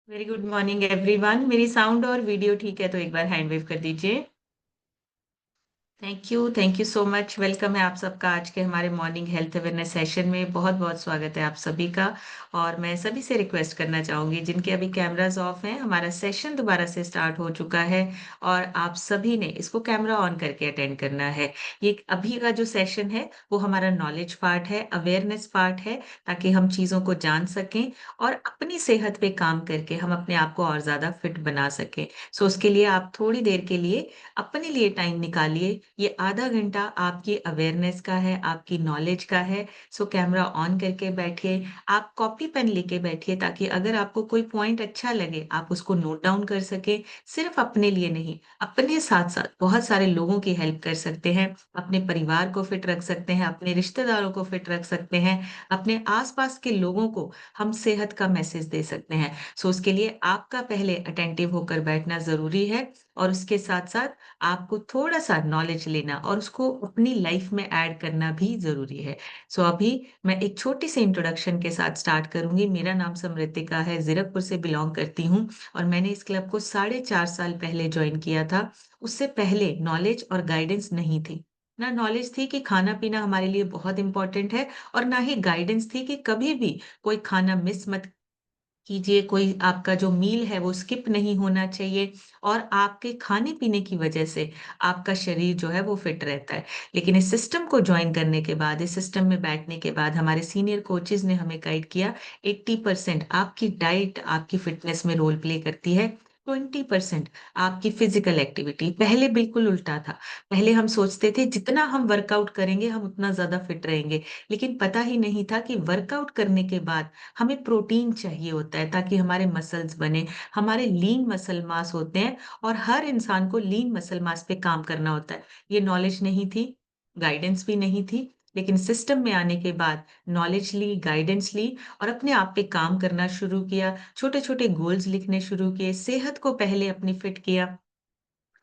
Very good morning everyone. मेरी sound और video ठीक है तो एक बार हैंड वेव कर दीजिए। Thank you so much. Welcome है आप सबका आज के हमारे मॉर्निंग हेल्थ अवेयरनेस सेशन में। बहुत बहुत स्वागत है आप सभी का। और मैं सभी से रिक्वेस्ट करना चाहूंगी जिनके अभी कैमरास ऑफ हैं, हमारा सेशन दोबारा से स्टार्ट हो चुका है और आप सभी ने इसको कैमरा ऑन करके अटेंड करना है। ये अभी का जो सेशन है वो हमारा नॉलेज पार्ट है, अवेयरनेस पार्ट है, ताकि हम चीज़ों को जान सकें और अपनी सेहत पे काम करके हम अपने आप को और ज़्यादा फिट बना सकें। सो उसके लिए आप थोड़ी देर के लिए अपने लिए टाइम निकालिए। ये आधा घंटा आपकी अवेयरनेस का है, आपकी नॉलेज का है। सो कैमरा ऑन करके बैठिए। आप कॉपी पेन लेके बैठिए ताकि अगर आपको कोई पॉइंट अच्छा लगे आप उसको नोट डाउन कर सके। सिर्फ अपने लिए नहीं, अपने साथ साथ बहुत सारे लोगों की हेल्प कर सकते हैं। अपने परिवार को फिट रख सकते हैं, अपने रिश्तेदारों को फिट रख सकते हैं, अपने आसपास के लोगों को हम सेहत का मैसेज दे सकते हैं। सो उसके लिए आपका पहले अटेंटिव होकर बैठना जरूरी है और उसके साथ साथ आपको थोड़ा-सा नॉलेज लेना और उसको अपनी लाइफ में ऐड करना भी ज़रूरी है। सो अभी मैं एक छोटी-सी इंट्रोडक्शन के साथ स्टार्ट करूँगी। मेरा नाम समृतिका है, ज़ीरकपुर से बिलॉन्ग करती हूँ और मैंने इस क्लब को साढ़े 4 साल पहले जॉइन किया था। उससे पहले नॉलेज और गाइडेंस नहीं थी। ना नॉलेज थी कि खाना-पीना हमारे लिए बहुत इम्पोर्टेंट है और ना ही गाइडेंस थी कि कभी भी कोई खाना मिस मत कीजिए, कोई आपका जो मील है वो स्किप नहीं होना चाहिए और आपके खाने-पीने की वजह से आपका शरीर जो है वो फिट रहता है। लेकिन इस सिस्टम को जॉइन करने के बाद, इस सिस्टम में बैठने के बाद हमारे सीनियर कोचेज़ ने हमें गाइड किया। 80% आपकी डाइट आपकी फिटनेस में रोल प्ले करती है, 20% आपकी फिजिकल एक्टिविटी। पहले बिल्कुल उल्टा था। पहले हम सोचते थे जितना हम वर्कआउट करेंगे हम उतना ज़्यादा फिट रहेंगे। लेकिन पता ही नहीं था कि वर्कआउट करने के बाद हमें प्रोटीन चाहिए होता है ताकि हमारे मसल्स बने। हमारे लीन मसल मास होते हैं और हर इंसान को लीन मसल मास पे काम करना होता है। ये नॉलेज नहीं थी, गाइडेंस भी नहीं थी, लेकिन सिस्टम में आने के बाद नॉलेज ली, गाइडेंस ली और अपने आप पे काम करना शुरू किया। छोटे-छोटे गोल्स लिखने शुरू किए, सेहत को पहले अपनी फिट किया।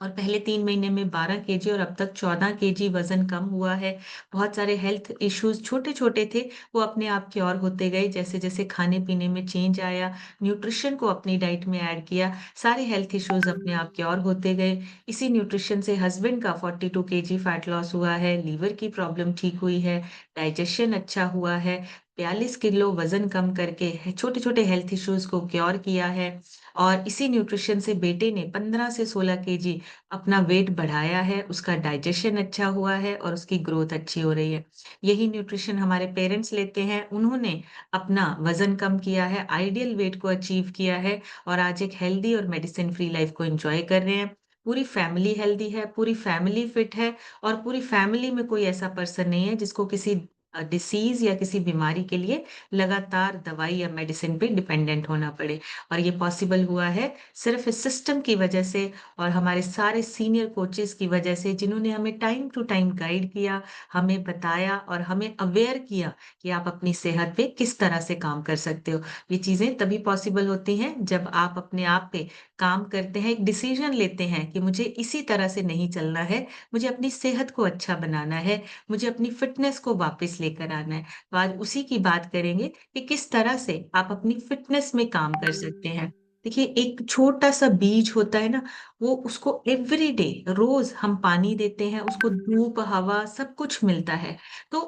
और पहले 3 महीने में 12 केजी और अब तक 14 केजी वज़न कम हुआ है। बहुत सारे हेल्थ इश्यूज़ छोटे-छोटे थे, वो अपने आप क्योर होते गए जैसे-जैसे खाने-पीने में चेंज आया, न्यूट्रिशन को अपनी डाइट में ऐड किया, सारे हेल्थ इश्यूज़ अपने आप क्योर होते गए। इसी न्यूट्रिशन से हस्बैंड का 42 केजी फैट लॉस हुआ है, लीवर की प्रॉब्लम ठीक हुई है, डाइजेशन अच्छा हुआ है, 42 किलो वज़न कम करके छोटे-छोटे हेल्थ इश्यूज़ को क्योर किया है। और इसी न्यूट्रिशन से बेटे ने 15 से 16 केजी अपना वेट बढ़ाया है, उसका डाइजेशन अच्छा हुआ है और उसकी ग्रोथ अच्छी हो रही है। यही न्यूट्रिशन हमारे पेरेंट्स लेते हैं, उन्होंने अपना वज़न कम किया है, आइडियल वेट को अचीव किया है और आज एक हेल्दी और मेडिसिन फ्री लाइफ को एन्जॉय कर रहे हैं। पूरी फैमिली हेल्दी है, पूरी फैमिली फिट है और पूरी फैमिली में कोई ऐसा पर्सन नहीं है जिसको किसी डिसीज़ या किसी बीमारी के लिए लगातार दवाई या मेडिसिन पे डिपेंडेंट होना पड़े। और ये पॉसिबल हुआ है सिर्फ़ इस सिस्टम की वजह से और हमारे सारे सीनियर कोचेज़ की वजह से जिन्होंने हमें टाइम टू टाइम गाइड किया, हमें बताया और हमें अवेयर किया कि आप अपनी सेहत पे किस तरह से काम कर सकते हो। ये चीज़ें तभी पॉसिबल होती हैं जब आप अपने आप पे काम करते हैं, एक डिसीज़न लेते हैं कि मुझे इसी तरह से नहीं चलना है, मुझे अपनी सेहत को अच्छा बनाना है, मुझे अपनी फ़िटनेस को वापस लेकर आना है। तो आज उसी की बात करेंगे कि किस तरह से आप अपनी फ़िटनेस में काम कर सकते हैं। देखिए, एक छोटा-सा बीज होता है ना, वो उसको एवरीडे रोज़ हम पानी देते हैं, उसको धूप, हवा सब कुछ मिलता है। तो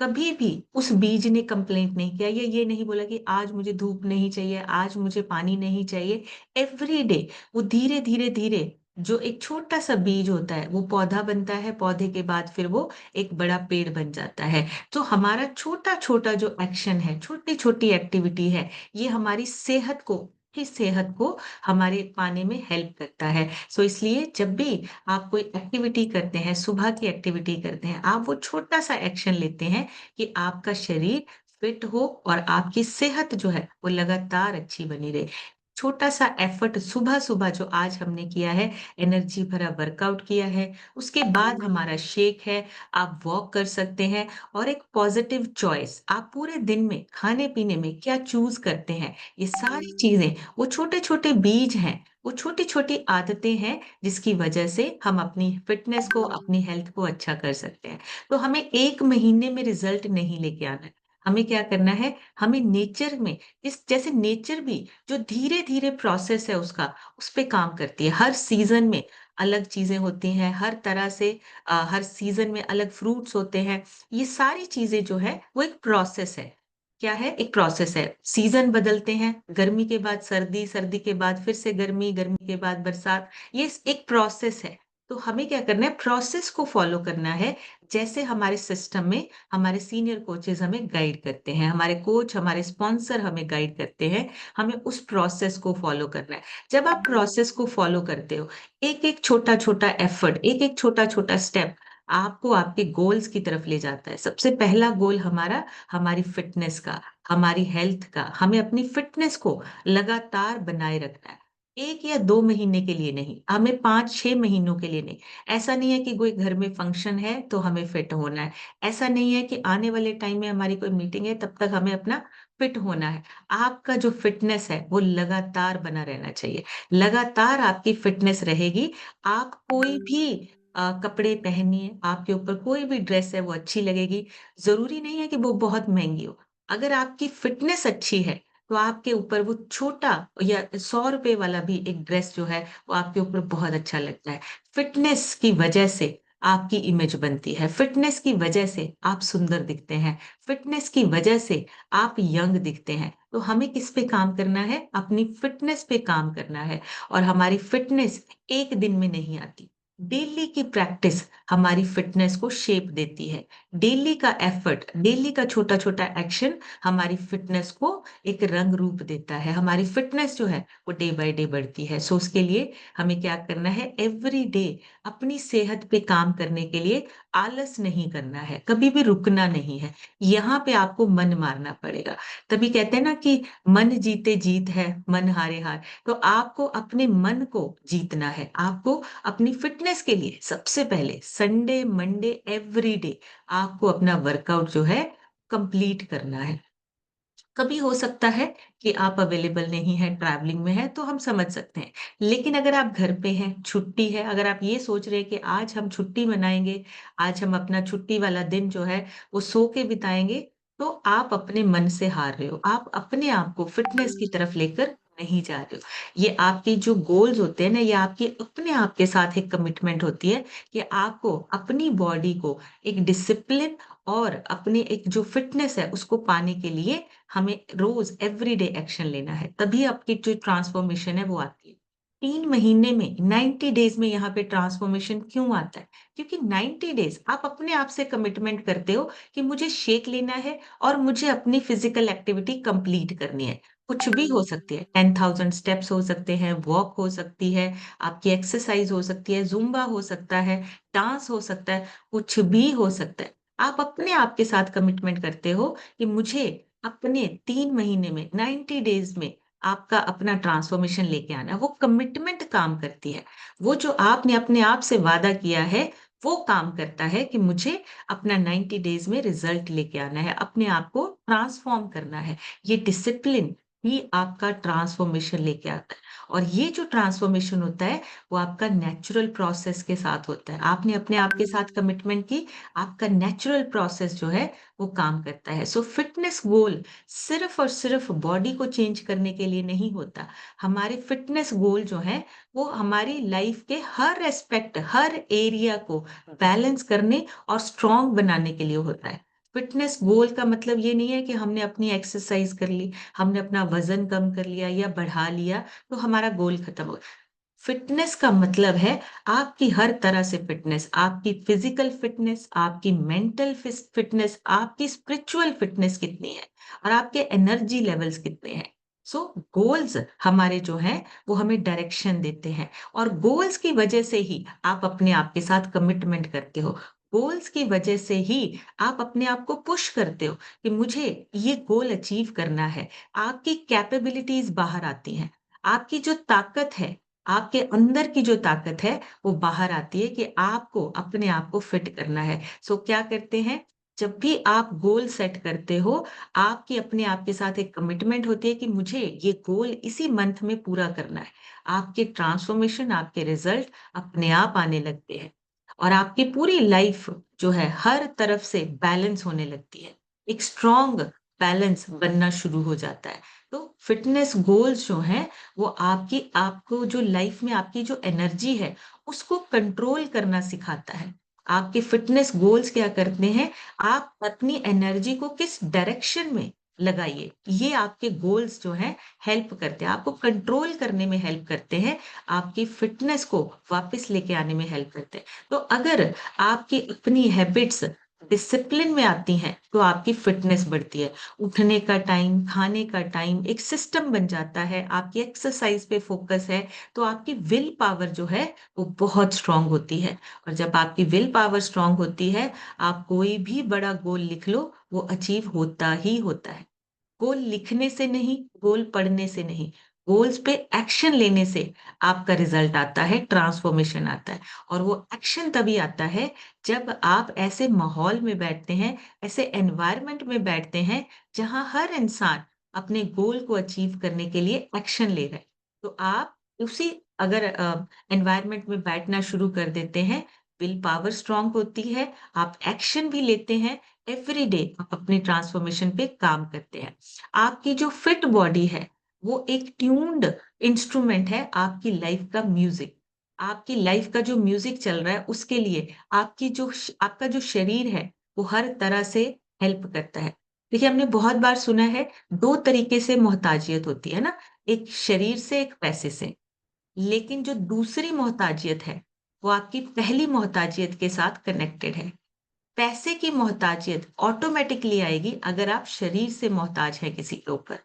कभी भी उस बीज ने कंप्लेंट नहीं किया, ये नहीं बोला कि आज मुझे धूप नहीं चाहिए, आज मुझे पानी नहीं चाहिए। एवरीडे वो धीरे-धीरे जो एक छोटा-सा बीज होता है, वो पौधा बनता है, पौधे के बाद फिर वो एक बड़ा पेड़ बन जाता है। तो हमारा छोटा-छोटा जो एक्शन है, छोटी-छोटी एक्टिविटी है, ये हमारी सेहत को की सेहत को हमारे पाने में हेल्प करता है। सो इसलिए जब भी आप कोई एक्टिविटी करते हैं, सुबह की एक्टिविटी करते हैं, आप वो छोटा-सा एक्शन लेते हैं कि आपका शरीर फिट हो और आपकी सेहत जो है, वो लगातार अच्छी बनी रहे। छोटा-सा एफर्ट सुबह-सुबह जो आज हमने किया है, एनर्जी भरा वर्कआउट किया है, उसके बाद हमारा शेक है, आप वॉक कर सकते हैं और एक पॉजिटिव चॉइस आप पूरे दिन में खाने-पीने में क्या चूज़ करते हैं, ये सारी चीज़ें वो छोटे-छोटे बीज हैं, वो छोटी-छोटी आदतें हैं जिसकी वजह से हम अपनी फिटनेस को, अपनी हेल्थ को अच्छा कर सकते हैं। तो हमें 1 महीने में रिज़ल्ट नहीं लेके आना है, हमें क्या करना है, हमें नेचर में इस जैसे नेचर भी जो धीरे-धीरे प्रोसेस है उसका, उस पे काम करती है। हर सीज़न में अलग चीज़ें होती हैं, हर तरह से हर सीज़न में अलग फ्रूट्स होते हैं। ये सारी चीज़ें जो है वो एक प्रोसेस है। क्या है? एक प्रोसेस है। सीज़न बदलते हैं, गर्मी के बाद सर्दी, सर्दी के बाद फिर से गर्मी, गर्मी के बाद बरसात, ये स एक प्रोसेस है। तो हमें क्या करना है, प्रोसेस को फ़ॉलो करना है, जैसे हमारे सिस्टम में हमारे सीनियर कोचेज़ हमें गाइड करते हैं, हमारे कोच, हमारे स्पॉन्सर हमें गाइड करते हैं, हमें उस प्रोसेस को फ़ॉलो करना है। जब आप प्रोसेस को फ़ॉलो करते हो, एक-एक छोटा-छोटा एफर्ट, एक-एक छोटा-छोटा स्टेप आपको आपके गोल्स की तरफ ले जाता है। सबसे पहला गोल हमारा हमारी फ़िटनेस का, हमारी हेल्थ का, हमें अपनी फ़िटनेस को लगातार बनाए रखना है। 1 या 2 महीने के लिए नहीं, हमें 5-6 महीनों के लिए नहीं। ऐसा नहीं है कि कोई घर में फंक्शन है तो हमें फिट होना है। ऐसा नहीं है कि आने वाले टाइम में हमारी कोई मीटिंग है तब तक हमें अपना फिट होना है। आपका जो फिटनेस है वो लगातार बना रहना चाहिए। लगातार आपकी फिटनेस रहेगी, आप कोई भी कपड़े पहनिए, आपके ऊपर कोई भी ड्रेस है वो अच्छी लगेगी। ज़रूरी नहीं है कि वो बहुत महँगी हो। अगर आपकी फिटनेस अच्छी है, तो आपके ऊपर वो छोटा या ₹100 वाला भी एक ड्रेस जो है वो आपके ऊपर बहुत अच्छा लगता है। फिटनेस की वजह से आपकी इमेज बनती है, फिटनेस की वजह से आप सुंदर दिखते हैं, फिटनेस की वजह से आप यंग दिखते हैं। तो हमें किस पे काम करना है? अपनी फिटनेस पे काम करना है और हमारी फिटनेस एक दिन में नहीं आती। डेली की प्रैक्टिस हमारी फिटनेस को शेप देती है। डेली का एफर्ट, डेली का छोटा-छोटा एक्शन हमारी फिटनेस को एक रंग रूप देता है। हमारी फिटनेस जो है वो डे बाय डे बढ़ती है। सो उसके लिए हमें क्या करना है, एवरी डे अपनी सेहत पे काम करने के लिए आलस नहीं करना है, कभी भी रुकना नहीं है। यहाँ पे आपको मन मारना पड़ेगा। तभी कहते हैं ना कि मन जीते जीत है, मन हारे हार। तो आपको अपने मन को जीतना है। आपको अपनी फिटनेस के लिए सबसे पहले संडे, मंडे, एवरी डे आपको अपना वर्कआउट जो है कंप्लीट करना है। कभी हो सकता है कि आप अवेलेबल नहीं हैं, ट्रैवलिंग में हैं, तो हम समझ सकते हैं। लेकिन अगर आप घर पे हैं, छुट्टी है, अगर आप ये सोच रहे हैं कि आज हम छुट्टी मनाएँगे, आज हम अपना छुट्टी वाला दिन जो है, वो सो के बिताएँगे, तो आप अपने मन से हार रहे हो। आप अपने आप को फिटनेस की तरफ लेकर नहीं जा रहे हो। ये आपके जो गोल्स होते हैं ना, ये आपके अपने आप के साथ एक कमिटमेंट होती है कि आपको अपनी बॉडी को एक डिसिप्लिन और अपने एक जो फिटनेस है, उसको पाने के लिए हमें रोज़ एवरीडे एक्शन लेना है, तभी आपकी जो ट्रांसफॉर्मेशन है वो आती है। 3 महीने में 90 डेज़ में यहाँ पे ट्रांसफॉर्मेशन क्यों आता है? क्योंकि 90 डेज़ आप अपने आप से कमिटमेंट करते हो कि मुझे शेक लेना है और मुझे अपनी फिज़िकल एक्टिविटी कंप्लीट करनी है। कुछ भी हो सकती है, 10,000 स्टेप्स हो सकते हैं, वॉक हो सकती है, आपकी एक्सरसाइज़ हो सकती है, ज़ुम्बा हो सकता है, डांस हो सकता है, कुछ भी हो सकता है। आप अपने आप के साथ कमिटमेंट करते हो कि मुझे अपने 3 महीने में 90 डेज़ में आपका अपना ट्रांसफ़ॉर्मेशन लेके आना है, वो कमिटमेंट काम करती है। वो जो आपने अपने आप से वादा किया है, वो काम करता है कि मुझे अपना 90 डेज़ में रिज़ल्ट लेके आना है, अपने आप को ट्रांसफ़ॉर्म करना है। ये डिसिप्लिन ही आपका ट्रांसफ़ॉर्मेशन लेके आता है और ये जो ट्रांसफ़ॉर्मेशन होता है, वो आपका नेचुरल प्रोसेस के साथ होता है। आपने अपने आप के साथ कमिटमेंट की, आपका नेचुरल प्रोसेस जो है, वो काम करता है। सो फिटनेस गोल सिर्फ़ और सिर्फ़ बॉडी को चेंज करने के लिए नहीं होता। हमारे फिटनेस गोल जो हैं, वो हमारी लाइफ़ के हर एस्पेक्ट, हर एरिया को बैलेंस करने और स्ट्रॉन्ग बनाने के लिए होता है। फिटनेस गोल का मतलब ये नहीं है कि हमने अपनी एक्सरसाइज़ कर ली, हमने अपना वज़न कम कर लिया या बढ़ा लिया, तो हमारा गोल खत्म हो फिटनेस का मतलब है आपकी हर तरह से फिटनेस, आपकी फिजिकल फिटनेस, आपकी मेंटल फिटनेस, आपकी स्पिरिचुअल फिटनेस कितनी है और आपके एनर्जी लेवल्स कितने हैं। सो गोल्स हमारे जो हैं वो हमें डायरेक्शन देते हैं और गोल्स की वजह से ही आप अपने आप के साथ कमिटमेंट करते हो। गोल्स की वजह से ही आप अपने आप को पुश करते हो कि मुझे ये गोल अचीव करना है। आपकी कैपेबिलिटीज बाहर आती हैं। आपकी जो ताकत है आपके अंदर की जो ताकत है, वो बाहर आती है कि आपको अपने आप को फिट करना है। सो क्या करते हैं, जब भी आप गोल सेट करते हो, आपकी अपने आप के साथ एक कमिटमेंट होती है कि मुझे ये गोल इसी मंथ में पूरा करना है। आपके ट्रांसफॉर्मेशन, आपके रिज़ल्ट अपने आप आने लगते हैं और आपकी पूरी लाइफ़ जो है, हर तरफ से बैलेंस होने लगती है। एक स्ट्रॉन्ग बैलेंस बनना शुरू हो जाता है। तो फिटनेस गोल्स जो हैं, वो आपको जो लाइफ में आपकी जो एनर्जी है, उसको कंट्रोल करना सिखाता है। आपके फिटनेस गोल्स क्या करते हैं, आप अपनी एनर्जी को किस डायरेक्शन में लगाइए, ये आपके गोल्स जो हैं हेल्प करते हैं, आपको कंट्रोल करने में हेल्प करते हैं, आपकी फिटनेस को वापस लेके आने में हेल्प करते हैं। तो अगर आपकी अपनी हैबिट्स डिसिप्लिन में आती हैं, तो आपकी फिटनेस बढ़ती है। उठने का टाइम, खाने का टाइम एक सिस्टम बन जाता है, आपकी एक्सरसाइज पे फोकस है, तो आपकी विल पावर जो है, वो बहुत स्ट्रांग होती है। और जब आपकी विल पावर स्ट्रांग होती है, आप कोई भी बड़ा गोल लिख लो, वो अचीव होता ही होता है। गोल लिखने से नहीं, गोल पढ़ने से नहीं, गोल्स पे एक्शन लेने से आपका रिजल्ट आता है, ट्रांसफॉर्मेशन आता है। और वो एक्शन तभी आता है जब आप ऐसे माहौल में बैठते हैं, ऐसे एनवायरनमेंट में बैठते हैं, जहां हर इंसान अपने गोल को अचीव करने के लिए एक्शन ले रहा है। तो आप उसी अगर एनवायरनमेंट में बैठना शुरू कर देते हैं, विल पावर स्ट्रांग होती है, आप एक्शन भी लेते हैं, एवरी डे आप अपनी ट्रांसफॉर्मेशन पे काम करते हैं। आपकी जो फिट बॉडी है, वो एक ट्यून्ड इंस्ट्रूमेंट है आपकी लाइफ का म्यूजिक। आपकी लाइफ का जो म्यूजिक चल रहा है, उसके लिए आपका जो शरीर है, वो हर तरह से हेल्प करता है। देखिए, हमने बहुत बार सुना है, 2 तरीके से मोहताजियत होती है ना, एक शरीर से, एक पैसे से। लेकिन जो दूसरी मोहताजियत है, वो आपकी पहली मोहताजियत के साथ कनेक्टेड है। पैसे की मोहताजियत ऑटोमैटिकली आएगी अगर आप शरीर से मोहताज हैं किसी के ऊपर।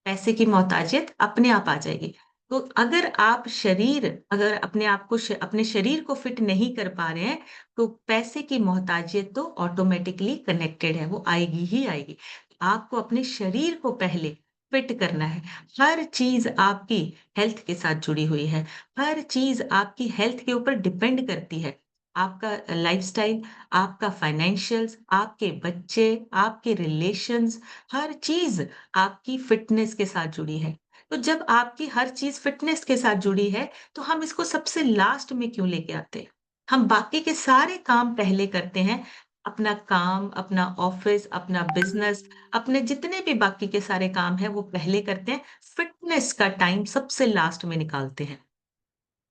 पैसे की मोहताजियत अपने आप आ जाएगी। तो अगर अपने आप को अपने शरीर को फिट नहीं कर पा रहे हैं, तो पैसे की मोहताजियत तो ऑटोमैटिकली कनेक्टेड है, वो आएगी ही आएगी। आपको अपने शरीर को पहले फिट करना है। हर चीज़ आपकी हेल्थ के साथ जुड़ी हुई है। हर चीज़ आपकी हेल्थ के ऊपर डिपेंड करती है। आपका लाइफ़स्टाइल, आपका फाइनेंशियल्स, आपके बच्चे, आपके रिलेशंस, हर चीज़ आपकी फिटनेस के साथ जुड़ी है। तो जब आपकी हर चीज़ फिटनेस के साथ जुड़ी है, तो हम इसको सबसे लास्ट में क्यों लेके आते हैं? हम बाकी के सारे काम पहले करते हैं। अपना काम, अपना ऑफ़िस, अपना बिज़नेस, अपने जितने भी बाकी के सारे काम हैं, वो पहले करते हैं। फिटनेस का टाइम सबसे लास्ट में निकालते हैं।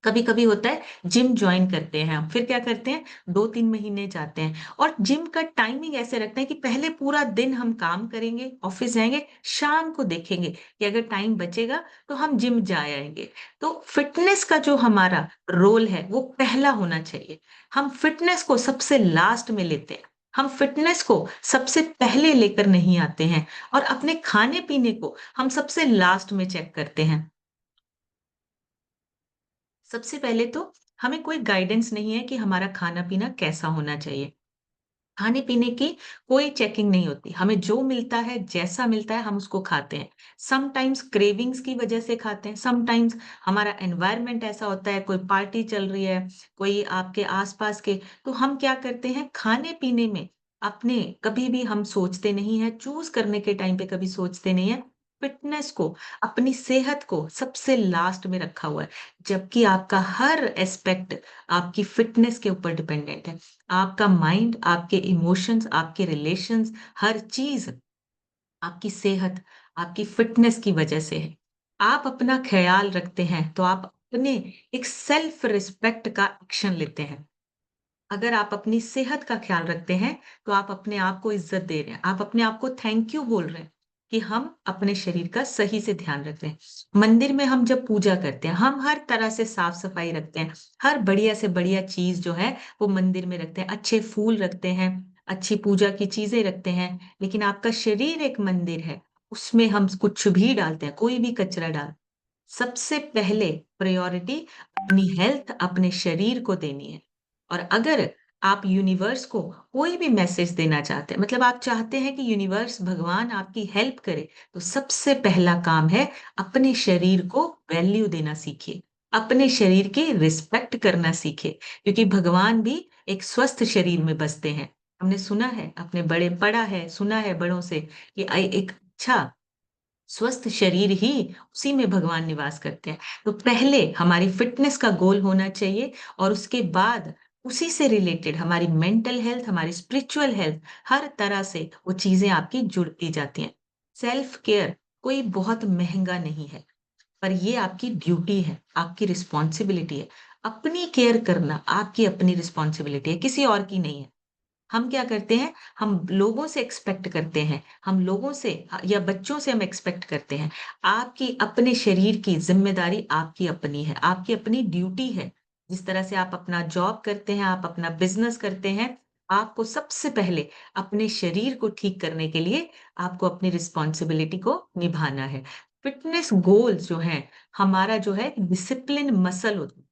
कभी-कभी होता है जिम जॉइन करते हैं हम, फिर क्या करते हैं 2-3 महीने जाते हैं और जिम का टाइमिंग ऐसे रखते हैं कि पहले पूरा दिन हम काम करेंगे, ऑफ़िस जाएँगे, शाम को देखेंगे कि अगर टाइम बचेगा तो हम जिम जा आएँगे। तो फिटनेस का जो हमारा रोल है वो पहला होना चाहिए। हम फिटनेस को सबसे लास्ट में लेते हैं। हम फिटनेस को सबसे पहले लेकर नहीं आते हैं और अपने खाने-पीने को हम सबसे लास्ट में चेक करते हैं। सबसे पहले तो हमें कोई गाइडेंस नहीं है कि हमारा खाना-पीना कैसा होना चाहिए। खाने-पीने की कोई चेकिंग नहीं होती। हमें जो मिलता है, जैसा मिलता है, हम उसको खाते हैं। समटाइम्स क्रेविंग्स की वजह से खाते हैं, समटाइम्स हमारा एनवायरनमेंट ऐसा होता है, कोई पार्टी चल रही है, कोई आपके आस-पास के तो हम क्या करते हैं, खाने-पीने में अपने कभी भी हम सोचते नहीं हैं, चूज़ करने के टाइम पे कभी सोचते नहीं हैं। फिटनेस को, अपनी सेहत को सबसे लास्ट में रखा हुआ है, जबकि आपका हर एस्पेक्ट आपकी फिटनेस के ऊपर डिपेंडेंट है। आपका माइंड, आपके इमोशंस, आपके रिलेशंस, हर चीज़ आपकी सेहत, आपकी फिटनेस की वजह से है। आप अपना ख़्याल रखते हैं, तो आप अपने एक सेल्फ रिस्पेक्ट का एक्शन लेते हैं। अगर आप अपनी सेहत का ख़्याल रखते हैं, तो आप अपने आप को इज़्ज़त दे रहे हैं। आप अपने आप को थैंक यू बोल रहे हैं, कि हम अपने शरीर का सही से ध्यान रख रहे हैं। मंदिर में हम जब पूजा करते हैं, हम हर तरह से साफ-सफाई रखते हैं। हर बढ़िया से बढ़िया चीज़ जो है, वो मंदिर में रखते हैं। अच्छे फूल रखते हैं, अच्छी पूजा की चीज़ें रखते हैं। लेकिन आपका शरीर एक मंदिर है, उसमें हम कुछ भी डालते हैं, कोई भी कचरा सबसे पहले प्रायोरिटी अपनी हेल्थ, अपने शरीर को देनी है। और अगर आप यूनिवर्स को कोई भी मैसेज देना चाहते हैं, मतलब आप चाहते हैं कि यूनिवर्स, भगवान आपकी हेल्प करे, तो सबसे पहला काम है अपने शरीर को वैल्यू देना सीखिए। अपने शरीर की रिस्पेक्ट करना सीखिए, क्योंकि भगवान भी एक स्वस्थ शरीर में बसते हैं। हमने सुना है, अपने बड़े पढ़ा है, सुना है बड़ों से कि एक अच्छा स्वस्थ शरीर ही उसी में भगवान निवास करते हैं। तो पहले हमारी फ़िटनेस का गोल होना चाहिए और उसके बाद उसी से रिलेटेड हमारी मेंटल हेल्थ, हमारी स्पिरिचुअल हेल्थ, हर तरह से वो चीज़ें आपकी जुड़ती जाती हैं। सेल्फ केयर कोई बहुत महँगा नहीं है, पर ये आपकी ड्यूटी है, आपकी रिस्पॉन्सिबिलिटी है। अपनी केयर करना आपकी अपनी रिस्पॉन्सिबिलिटी है, किसी और की नहीं है। हम क्या करते हैं, हम लोगों से एक्सपेक्ट करते हैं, हम लोगों से या बच्चों से हम एक्सपेक्ट करते हैं। आपकी अपने शरीर की ज़िम्मेदारी आपकी अपनी है, आपकी अपनी ड्यूटी है। जिस तरह से आप अपना जॉब करते हैं, आप अपना बिज़नेस करते हैं, आपको सबसे पहले अपने शरीर को ठीक करने के लिए आपको अपनी रिस्पॉन्सिबिलिटी को निभाना है। फिटनेस गोल्स जो हैं, हमारा जो है डिसिप्लिन मसल होता है।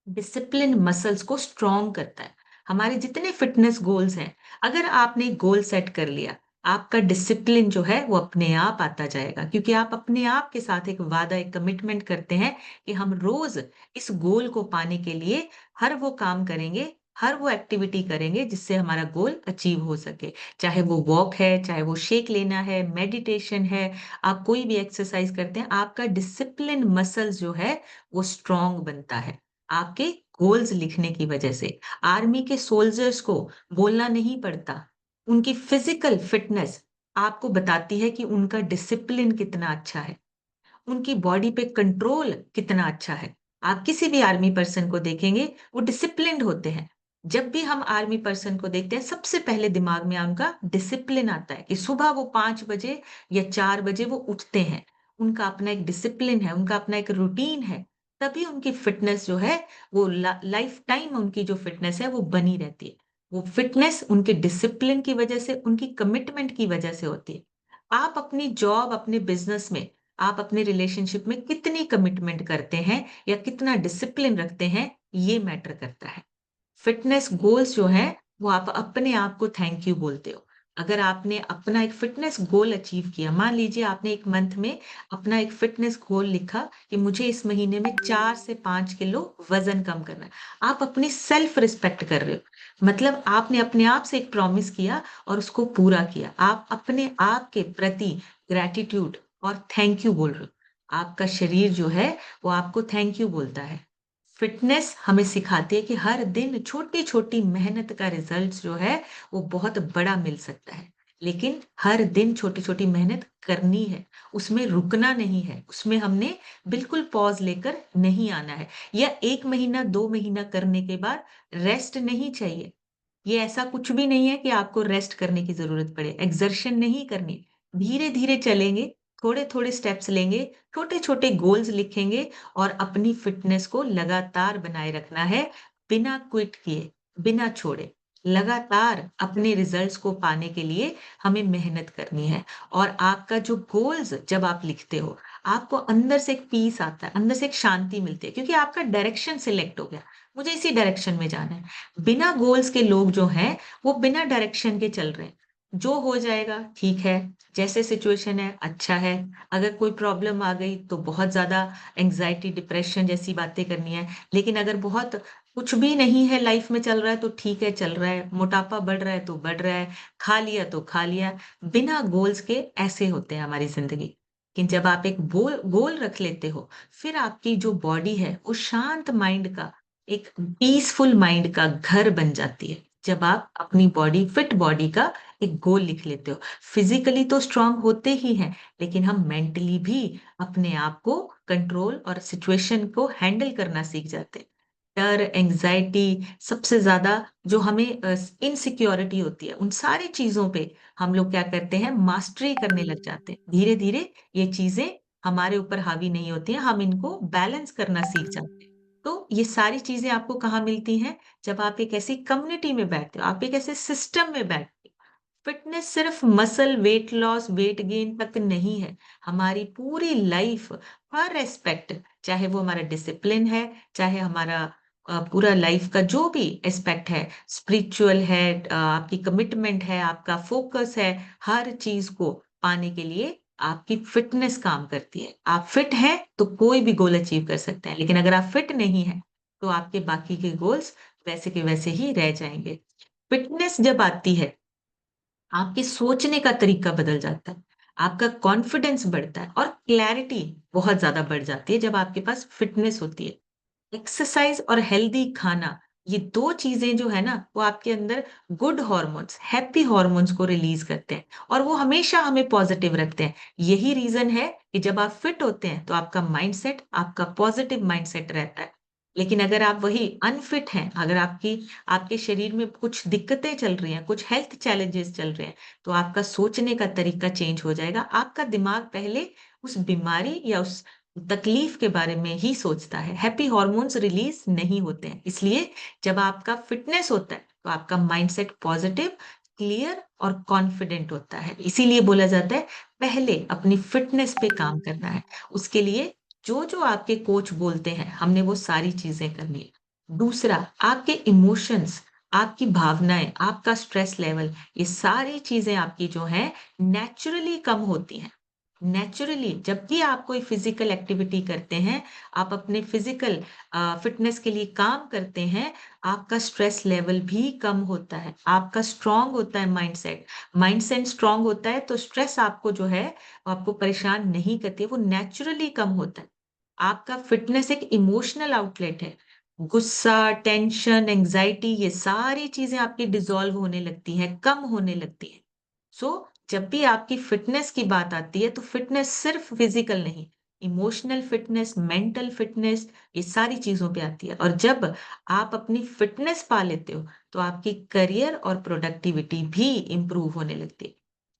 डिसिप्लिन मसल्स को स्ट्रॉन्ग करता है। हमारे जितने फिटनेस गोल्स हैं, अगर आपने गोल सेट कर लिया, आपका डिसिप्लिन जो है वो अपने आप आता जाएगा क्योंकि आप अपने आप के साथ एक वादा, एक कमिटमेंट करते हैं कि हम रोज़ इस गोल को पाने के लिए हर वो काम करेंगे, हर वो एक्टिविटी करेंगे जिससे हमारा गोल अचीव हो सके। चाहे वो वॉक है, चाहे वो शेक लेना है, मेडिटेशन है, आप कोई भी एक्सरसाइज करते हैं, आपका डिसिप्लिन मसल्स जो है वो स्ट्रॉन्ग बनता है। आपके गोल्स लिखने की वजह से। आर्मी के सोल्जर्स को बोलना नहीं पड़ता। उनकी फिजिकल फिटनेस आपको बताती है कि उनका डिसिप्लिन कितना अच्छा है। उनकी बॉडी पे कंट्रोल कितना अच्छा है। आप किसी भी आर्मी पर्सन को देखेंगे, वो डिसिप्लिन्ड होते हैं। जब भी हम आर्मी पर्सन को देखते हैं, सबसे पहले दिमाग में उनका डिसिप्लिन आता है कि सुबह वो 5 बजे या 4 बजे वो उठते हैं। उनका अपना एक डिसिप्लिन है, उनका अपना एक रूटीन है। तभी उनकी फिटनेस जो है, वो लाइफ टाइम उनकी जो फिटनेस है, वो बनी रहती है। वो फिटनेस उनके डिसिप्लिन की वजह से, उनकी कमिटमेंट की वजह से होती है। आप अपनी जॉब, अपने बिज़नेस में आप अपने रिलेशनशिप में कितनी कमिटमेंट करते हैं या कितना डिसिप्लिन रखते हैं, ये मैटर करता है। फिटनेस गोल्स जो हैं, वो आप अपने आप को थैंक यू बोलते हो। अगर आपने अपना एक फिटनेस गोल अचीव किया, मान लीजिए आपने 1 मंथ में अपना एक फिटनेस गोल लिखा कि मुझे इस महीने में 4 से 5 किलो वज़न कम करना है। आप अपनी सेल्फ रिस्पेक्ट कर रहे हो। मतलब आपने अपने आप से एक प्रॉमिस किया और उसको पूरा किया। आप अपने आप के प्रति ग्रैटिट्यूड और थैंक यू बोल रहे हो। आपका शरीर जो है, वो आपको थैंक यू बोलता है। फिटनेस हमें सिखाती है कि हर दिन छोटी-छोटी मेहनत का रिज़ल्ट जो है, वो बहुत बड़ा मिल सकता है। लेकिन हर दिन छोटी-छोटी मेहनत करनी है, उसमें रुकना नहीं है, उसमें हमने बिल्कुल पॉज़ लेकर नहीं आना है या 1 महीना, 2 महीना करने के बाद रेस्ट नहीं चाहिए। ये ऐसा कुछ भी नहीं है कि आपको रेस्ट करने की ज़रूरत पड़े, एक्सर्शन नहीं करनी। धीरे-धीरे चलेंगे, थोड़े-थोड़े स्टेप्स लेंगे, छोटे-छोटे गोल्स लिखेंगे और अपनी फिटनेस को लगातार बनाए रखना है, बिना क्विट किए, बिना छोड़े। लगातार अपने रिज़ल्ट्स को पाने के लिए हमें मेहनत करनी है और आपका जो गोल्स जब आप लिखते हो, आपको अंदर से एक पीस आता है, अंदर से एक शांति मिलती है क्योंकि आपका डायरेक्शन सिलेक्ट हो गया। मुझे इसी डायरेक्शन में जाना है। बिना गोल्स के लोग जो हैं, वो बिना डायरेक्शन के चल रहे हैं। जो हो जाएगा ठीक है, जैसे सिचुएशन है अच्छा है, अगर कोई प्रॉब्लम आ गई तो बहुत ज़्यादा एंग्ज़ायटी, डिप्रेशन जैसी बातें करनी है। लेकिन अगर बहुत कुछ भी नहीं है लाइफ में चल रहा है तो ठीक है चल रहा है, मोटापा बढ़ रहा है तो बढ़ रहा है, खा लिया तो खा लिया। बिना गोल्स के ऐसे होते हैं हमारी ज़िंदगी। लेकिन जब आप एक गोल गोल रख लेते हो, फिर आपकी जो बॉडी है, वो शांत माइंड का एक पीसफुल माइंड का घर बन जाती है। जब आप अपनी बॉडी फिट बॉडी का एक गोल लिख लेते हो। फिज़िकली तो स्ट्रॉन्ग होते ही हैं, लेकिन हम मेंटली भी अपने आप को कंट्रोल और सिचुएशन को हैंडल करना सीख जाते हैं। डर, एंग्ज़ायटी सबसे ज़्यादा जो हमें इनसिक्योरिटी होती है, उन सारी चीज़ों पे हम लोग क्या करते हैं मास्टरी करने लग जाते हैं। धीरे-धीरे ये चीज़ें हमारे ऊपर हावी नहीं होती हैं, हम इनको बैलेंस करना सीख जाते हैं। तो ये सारी चीज़ें आपको कहाँ मिलती हैं? जब आप एक ऐसी कम्युनिटी में बैठते हो, आप एक ऐसे सिस्टम में बैठते हो। फिटनेस सिर्फ muscle weight loss, weight gain तक नहीं है। हमारी पूरी लाइफ हर एस्पेक्ट चाहे वो हमारा डिसिप्लिन है, चाहे हमारा पूरा लाइफ का जो भी एस्पेक्ट है, स्पिरिचुअल है, आपकी कमिटमेंट है, आपका फोकस है, हर चीज़ को पाने के लिए आपकी फिटनेस काम करती है। आप फिट हैं तो कोई भी गोल अचीव कर सकते हैं, लेकिन अगर आप फिट नहीं हैं, तो आपके बाकी के गोल्स वैसे के वैसे ही रह जाएँगे। फिटनेस जब आती है आपके सोचने का तरीका बदल जाता है। आपका कॉन्फिडेंस बढ़ता है और क्लैरिटी बहुत ज़्यादा बढ़ जाती है जब आपके पास फिटनेस होती है। एक्सरसाइज़ और हेल्दी खाना ये 2 चीज़ें जो है ना, वो आपके अंदर गुड हॉर्मोन्स, हैप्पी हॉर्मोन्स को रिलीज़ करते हैं और वो हमेशा हमें पॉज़िटिव रखते हैं। यही रीज़न है कि जब आप फिट होते हैं, तो आपका माइंडसेट आपका पॉज़िटिव माइंडसेट रहता है। लेकिन अगर आप वही अनफिट हैं, अगर आपके शरीर में कुछ दिक्कतें चल रही हैं, कुछ हेल्थ चैलेंजेस चल रहे हैं, तो आपका सोचने का तरीका चेंज हो जाएगा। आपका दिमाग पहले उस बीमारी या उस तकलीफ के बारे में ही सोचता है। हैप्पी हॉर्मोन्स रिलीज़ नहीं होते हैं। इसलिए जब आपका फिटनेस होता है, तो आपका माइंडसेट पॉजिटिव, क्लियर और कॉन्फिडेंट होता है। इसीलिए बोला जाता है, पहले अपनी फिटनेस पे काम करना है। उसके लिए जो-जो आपके कोच बोलते हैं, हमने वो सारी चीज़ें करनी है। दूसरा, आपके इमोशंस, आपकी भावनाएँ, आपका स्ट्रेस लेवल, ये सारी चीज़ें आपकी जो हैं, नेचुरली कम होती हैं। नेचुरली जब भी आप कोई फिज़िकल एक्टिविटी करते हैं, आप अपने फिज़िकल फिटनेस के लिए काम करते हैं, आपका स्ट्रेस लेवल भी कम होता है, आपका स्ट्रॉन्ग होता है माइंडसेट। माइंडसेट स्ट्रॉन्ग होता है तो स्ट्रेस आपको जो है, वो आपको परेशान नहीं करती है, वो नेचुरली कम होता है। आपका फिटनेस एक इमोशनल आउटलेट है। गुस्सा, टेंशन, एंग्ज़ायटी ये सारी चीज़ें आपकी डिसॉल्व होने लगती हैं, कम होने लगती हैं। सो जब भी आपकी फिटनेस की बात आती है, तो फिटनेस सिर्फ फिजिकल नहीं, इमोशनल फिटनेस, मेंटल फिटनेस, ये सारी चीज़ों पे आती है। और जब आप अपनी फिटनेस पा लेते हो, तो आपकी करियर और प्रोडक्टिविटी भी इम्प्रूव होने लगती है।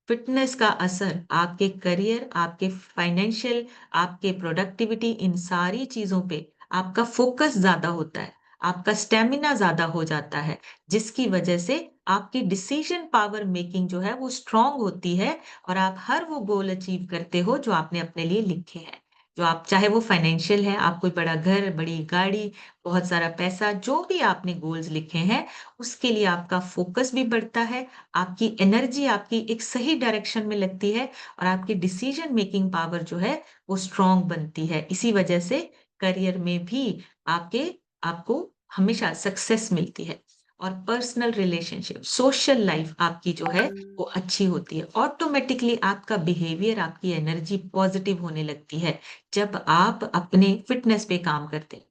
फिटनेस का असर आपके करियर, आपके फाइनेंशियल, आपके प्रोडक्टिविटी इन सारी चीज़ों पे आपका फ़ोकस ज़्यादा होता है, आपका स्टैमिना ज़्यादा हो जाता है, जिसकी वजह से आपकी डिसीज़न पावर मेकिंग जो है वो स्ट्रॉन्ग होती है और आप हर वो गोल अचीव करते हो जो आपने अपने लिए लिखे हैं। जो आप चाहे वो फाइनेंशियल है, आप कोई बड़ा घर, बड़ी गाड़ी, बहुत सारा पैसा, जो भी आपने गोल्स लिखे हैं, उसके लिए आपका फ़ोकस भी बढ़ता है, आपकी एनर्जी आपकी एक सही डायरेक्शन में लगती है और आपकी डिसीजन मेकिंग पावर जो है वो स्ट्रांग बनती है। इसी वजह से करियर में भी आपके आपको हमेशा सक्सेस मिलती है और पर्सनल रिलेशनशिप, सोशल लाइफ आपकी जो है वो अच्छी होती है। ऑटोमेटिकली आपका बिहेवियर, आपकी एनर्जी पॉजिटिव होने लगती है जब आप अपने फिटनेस पे काम करते हैं।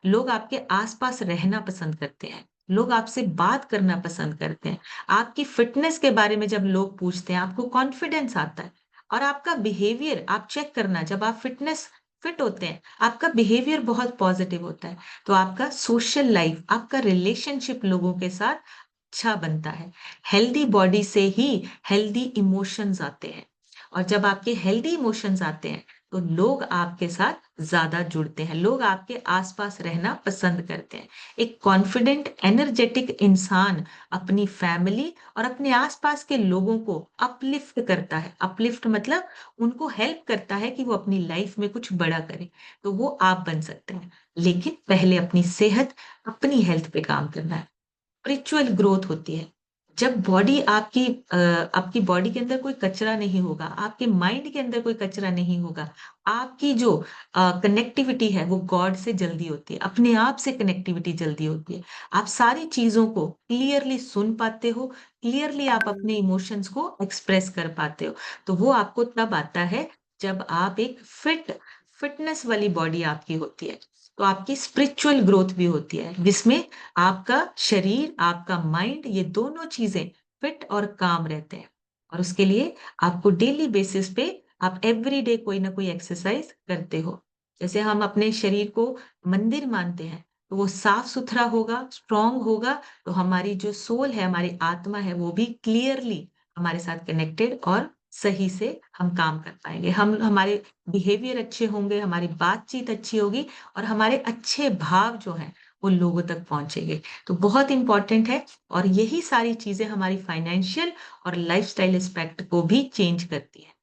लोग आपके आस-पास रहना पसंद करते हैं। लोग आपसे बात करना पसंद करते हैं। आपकी फ़िटनेस के बारे में जब लोग पूछते हैं, आपको कॉन्फिडेंस आता है और आपका बिहेवियर आप चेक करना जब आप फिट होते हैं, आपका बिहेवियर बहुत पॉज़िटिव होता है। तो आपका सोशल लाइफ़, आपका रिलेशनशिप लोगों के साथ अच्छा बनता है। हेल्दी बॉडी से ही हेल्दी इमोशंस आते हैं और जब आपके हेल्दी इमोशंस आते हैं, तो लोग आपके साथ ज़्यादा जुड़ते हैं, लोग आपके आस-पास रहना पसंद करते हैं। एक कॉन्फिडेंट, एनर्जेटिक इंसान अपनी फैमिली और अपने आस-पास के लोगों को अपलिफ्ट करता है। अपलिफ्ट मतलब उनको हेल्प करता है कि वो अपनी लाइफ में कुछ बड़ा करें, तो वो आप बन सकते हैं। लेकिन पहले अपनी सेहत, अपनी हेल्थ पे काम करना है। स्पिरिचुअल ग्रोथ होती है। जब आपकी बॉडी के अंदर कोई कचरा नहीं होगा, आपके माइंड के अंदर कोई कचरा नहीं होगा, आपकी जो कनेक्टिविटी है वो गॉड से जल्दी होती है, अपने आप से कनेक्टिविटी जल्दी होती है। आप सारी चीज़ों को क्लियरली सुन पाते हो, क्लियरली आप अपने इमोशंस को एक्सप्रेस कर पाते हो। तो वो आपको तब आता है जब आप एक फिटनेस वाली बॉडी आपकी होती है। तो आपकी स्पिरिचुअल ग्रोथ भी होती है, जिसमें आपका शरीर, आपका माइंड ये दोनों चीज़ें फिट और काम रहते हैं। और उसके लिए आपको डेली बेसिस पे आप एवरीडे कोई ना कोई एक्सरसाइज करते हो। जैसे हम अपने शरीर को मंदिर मानते हैं, तो वो साफ-सुथरा होगा, स्ट्रॉन्ग होगा, तो हमारी जो सोल है, हमारी आत्मा है, वो भी क्लियरली हमारे साथ कनेक्टेड और सही से हम काम कर पाएँगे। हम हमारे बिहेवियर अच्छे होंगे, हमारी बातचीत अच्छी होगी और हमारे अच्छे भाव जो हैं, वो लोगों तक पहुँचेंगे। तो बहुत इम्पोर्टेंट है और यही सारी चीज़ें हमारी फाइनेंशियल और लाइफ़स्टाइल एस्पेक्ट को भी चेंज करती हैं।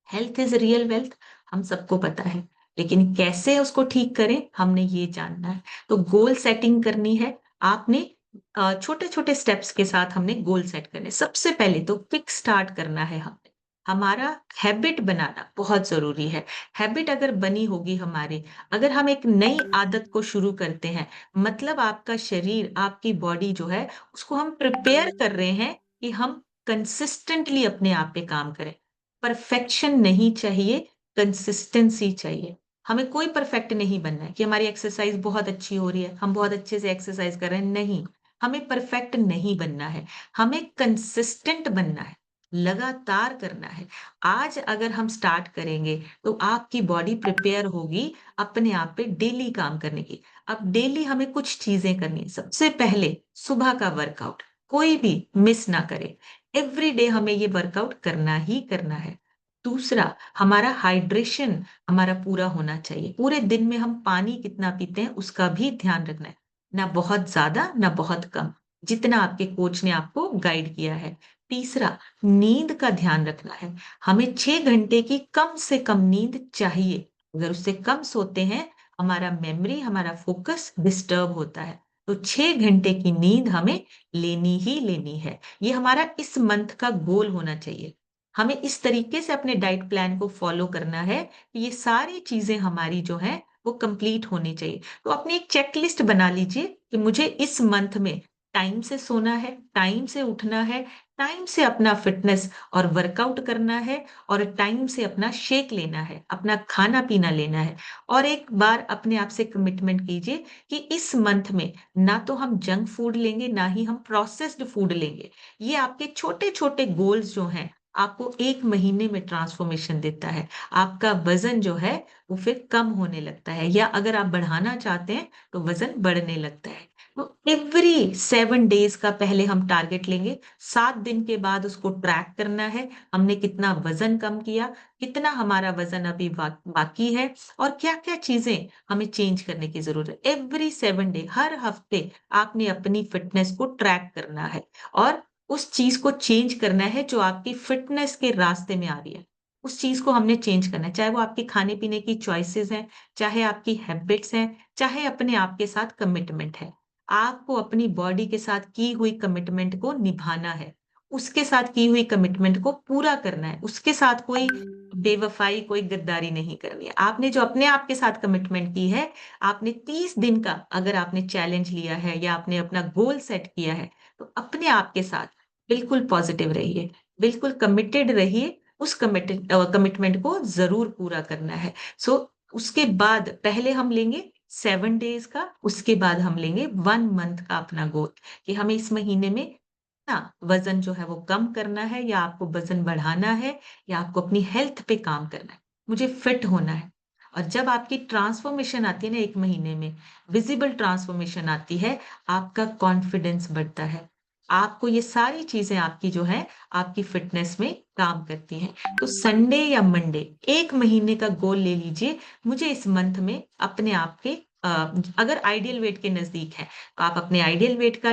हेल्थ इज़ रियल वेल्थ हम सबको पता है, लेकिन कैसे उसको ठीक करें हमने ये जानना है। तो गोल सेटिंग करनी है, आपने छोटे-छोटे स्टेप्स के साथ हमने गोल सेट करने हैं। सबसे पहले तो क्विक स्टार्ट करना है हमने। हमारा हैबिट बनाना बहुत ज़रूरी है। हैबिट अगर बनी होगी हमारी, अगर हम एक नई आदत को शुरू करते हैं, मतलब आपका शरीर, आपकी बॉडी जो है, उसको हम प्रिपेयर कर रहे हैं कि हम कंसिस्टेंटली अपने आप पे काम करें। परफेक्शन नहीं चाहिए, कंसिस्टेंसी चाहिए। हमें कोई परफेक्ट नहीं बनना है कि हमारी एक्सरसाइज बहुत अच्छी हो रही है, हम बहुत अच्छे से एक्सरसाइज कर रहे हैं, नहीं। हमें परफेक्ट नहीं बनना है, हमें कंसिस्टेंट बनना है, लगातार करना है। आज अगर हम स्टार्ट करेंगे, तो आपकी बॉडी प्रिपेयर होगी अपने आप पे डेली काम करने की। अब डेली हमें कुछ चीज़ें करनी है। सबसे पहले सुबह का वर्कआउट, कोई भी मिस ना करे। एवरी डे हमें ये वर्कआउट करना ही करना है। दूसरा, हमारा हाइड्रेशन हमारा पूरा होना चाहिए। पूरे दिन में हम पानी कितना पीते हैं, उसका भी ध्यान रखना है। ना बहुत ज़्यादा, ना बहुत कम, जितना आपके कोच ने आपको गाइड किया है। तीसरा, नींद का ध्यान रखना है। हमें 6 घंटे की कम से कम नींद चाहिए। अगर उससे कम सोते हैं, हमारा मेमोरी, हमारा फोकस डिस्टर्ब होता है। तो 6 घंटे की नींद हमें लेनी ही लेनी है। ये हमारा इस मंथ का गोल होना चाहिए। हमें इस तरीके से अपने डाइट प्लान को फॉलो करना है कि ये सारी चीज़ें हमारी जो हैं, वो कंप्लीट होनी चाहिए। तो अपनी एक चेकलिस्ट बना लीजिए कि मुझे इस मंथ में टाइम से सोना है, टाइम से उठना है, टाइम से अपना फिटनेस और वर्कआउट करना है और टाइम से अपना शेक लेना है, अपना खाना-पीना लेना है। और एक बार अपने आप से कमिटमेंट कीजिए कि इस मंथ में ना तो हम जंक फूड लेंगे, ना ही हम प्रोसेस्ड फूड लेंगे। ये आपके छोटे-छोटे गोल्स जो हैं, आपको 1 महीने में ट्रांसफॉर्मेशन देता है। आपका वज़न जो है, वो फिर कम होने लगता है, या अगर आप बढ़ाना चाहते हैं, तो वज़न बढ़ने लगता है। तो एवरी 7 डेज़ का पहले हम टारगेट लेंगे, 7 दिन के बाद उसको ट्रैक करना है, हमने कितना वज़न कम किया, कितना हमारा वज़न अभी बाकी है और क्या-क्या चीज़ें हमें चेंज करने की ज़रूरत है। एवरी 7 डे, हर हफ्ते आपने अपनी फिटनेस को ट्रैक करना है और उस चीज़ को चेंज करना है जो आपकी फिटनेस के रास्ते में आ रही है। उस चीज़ को हमने चेंज करना है, चाहे वो आपके खाने-पीने की चॉइसेस हैं, चाहे आपकी हैबिट्स हैं, चाहे अपने आप के साथ कमिटमेंट है। आपको अपनी बॉडी के साथ की हुई कमिटमेंट को निभाना है, उसके साथ की हुई कमिटमेंट को पूरा करना है, उसके साथ कोई बेवफ़ाई, कोई गद्दारी नहीं करनी है। आपने जो अपने आप के साथ कमिटमेंट की है, आपने 30 दिन का अगर आपने चैलेंज लिया है या आपने अपना गोल सेट किया है, तो अपने आप के साथ बिल्कुल पॉज़िटिव रहिए, बिल्कुल कमिटेड रहिए, उस कमिटमेंट को ज़रूर पूरा करना है। सो उसके बाद पहले हम लेंगे 7 डेज़ का, उसके बाद हम लेंगे 1 मंथ का अपना गोल कि हमें इस महीने में ना वज़न जो है वो कम करना है या आपको वज़न बढ़ाना है या आपको अपनी हेल्थ पे काम करना है। मुझे फिट होना है। और जब आपकी ट्रांसफ़ॉर्मेशन आती है ना 1 महीने में, विज़िबल ट्रांसफ़ॉर्मेशन आती है, आपका कॉन्फिडेंस बढ़ता है। आपको ये सारी चीज़ें आपकी जो है, आपकी फ़िटनेस में काम करती हैं। तो संडे या मंडे 1 महीने का गोल ले लीजिए, मुझे इस मंथ में अपने आप के अगर आइडियल वेट के नज़दीक हैं, तो आप अपने आइडियल वेट का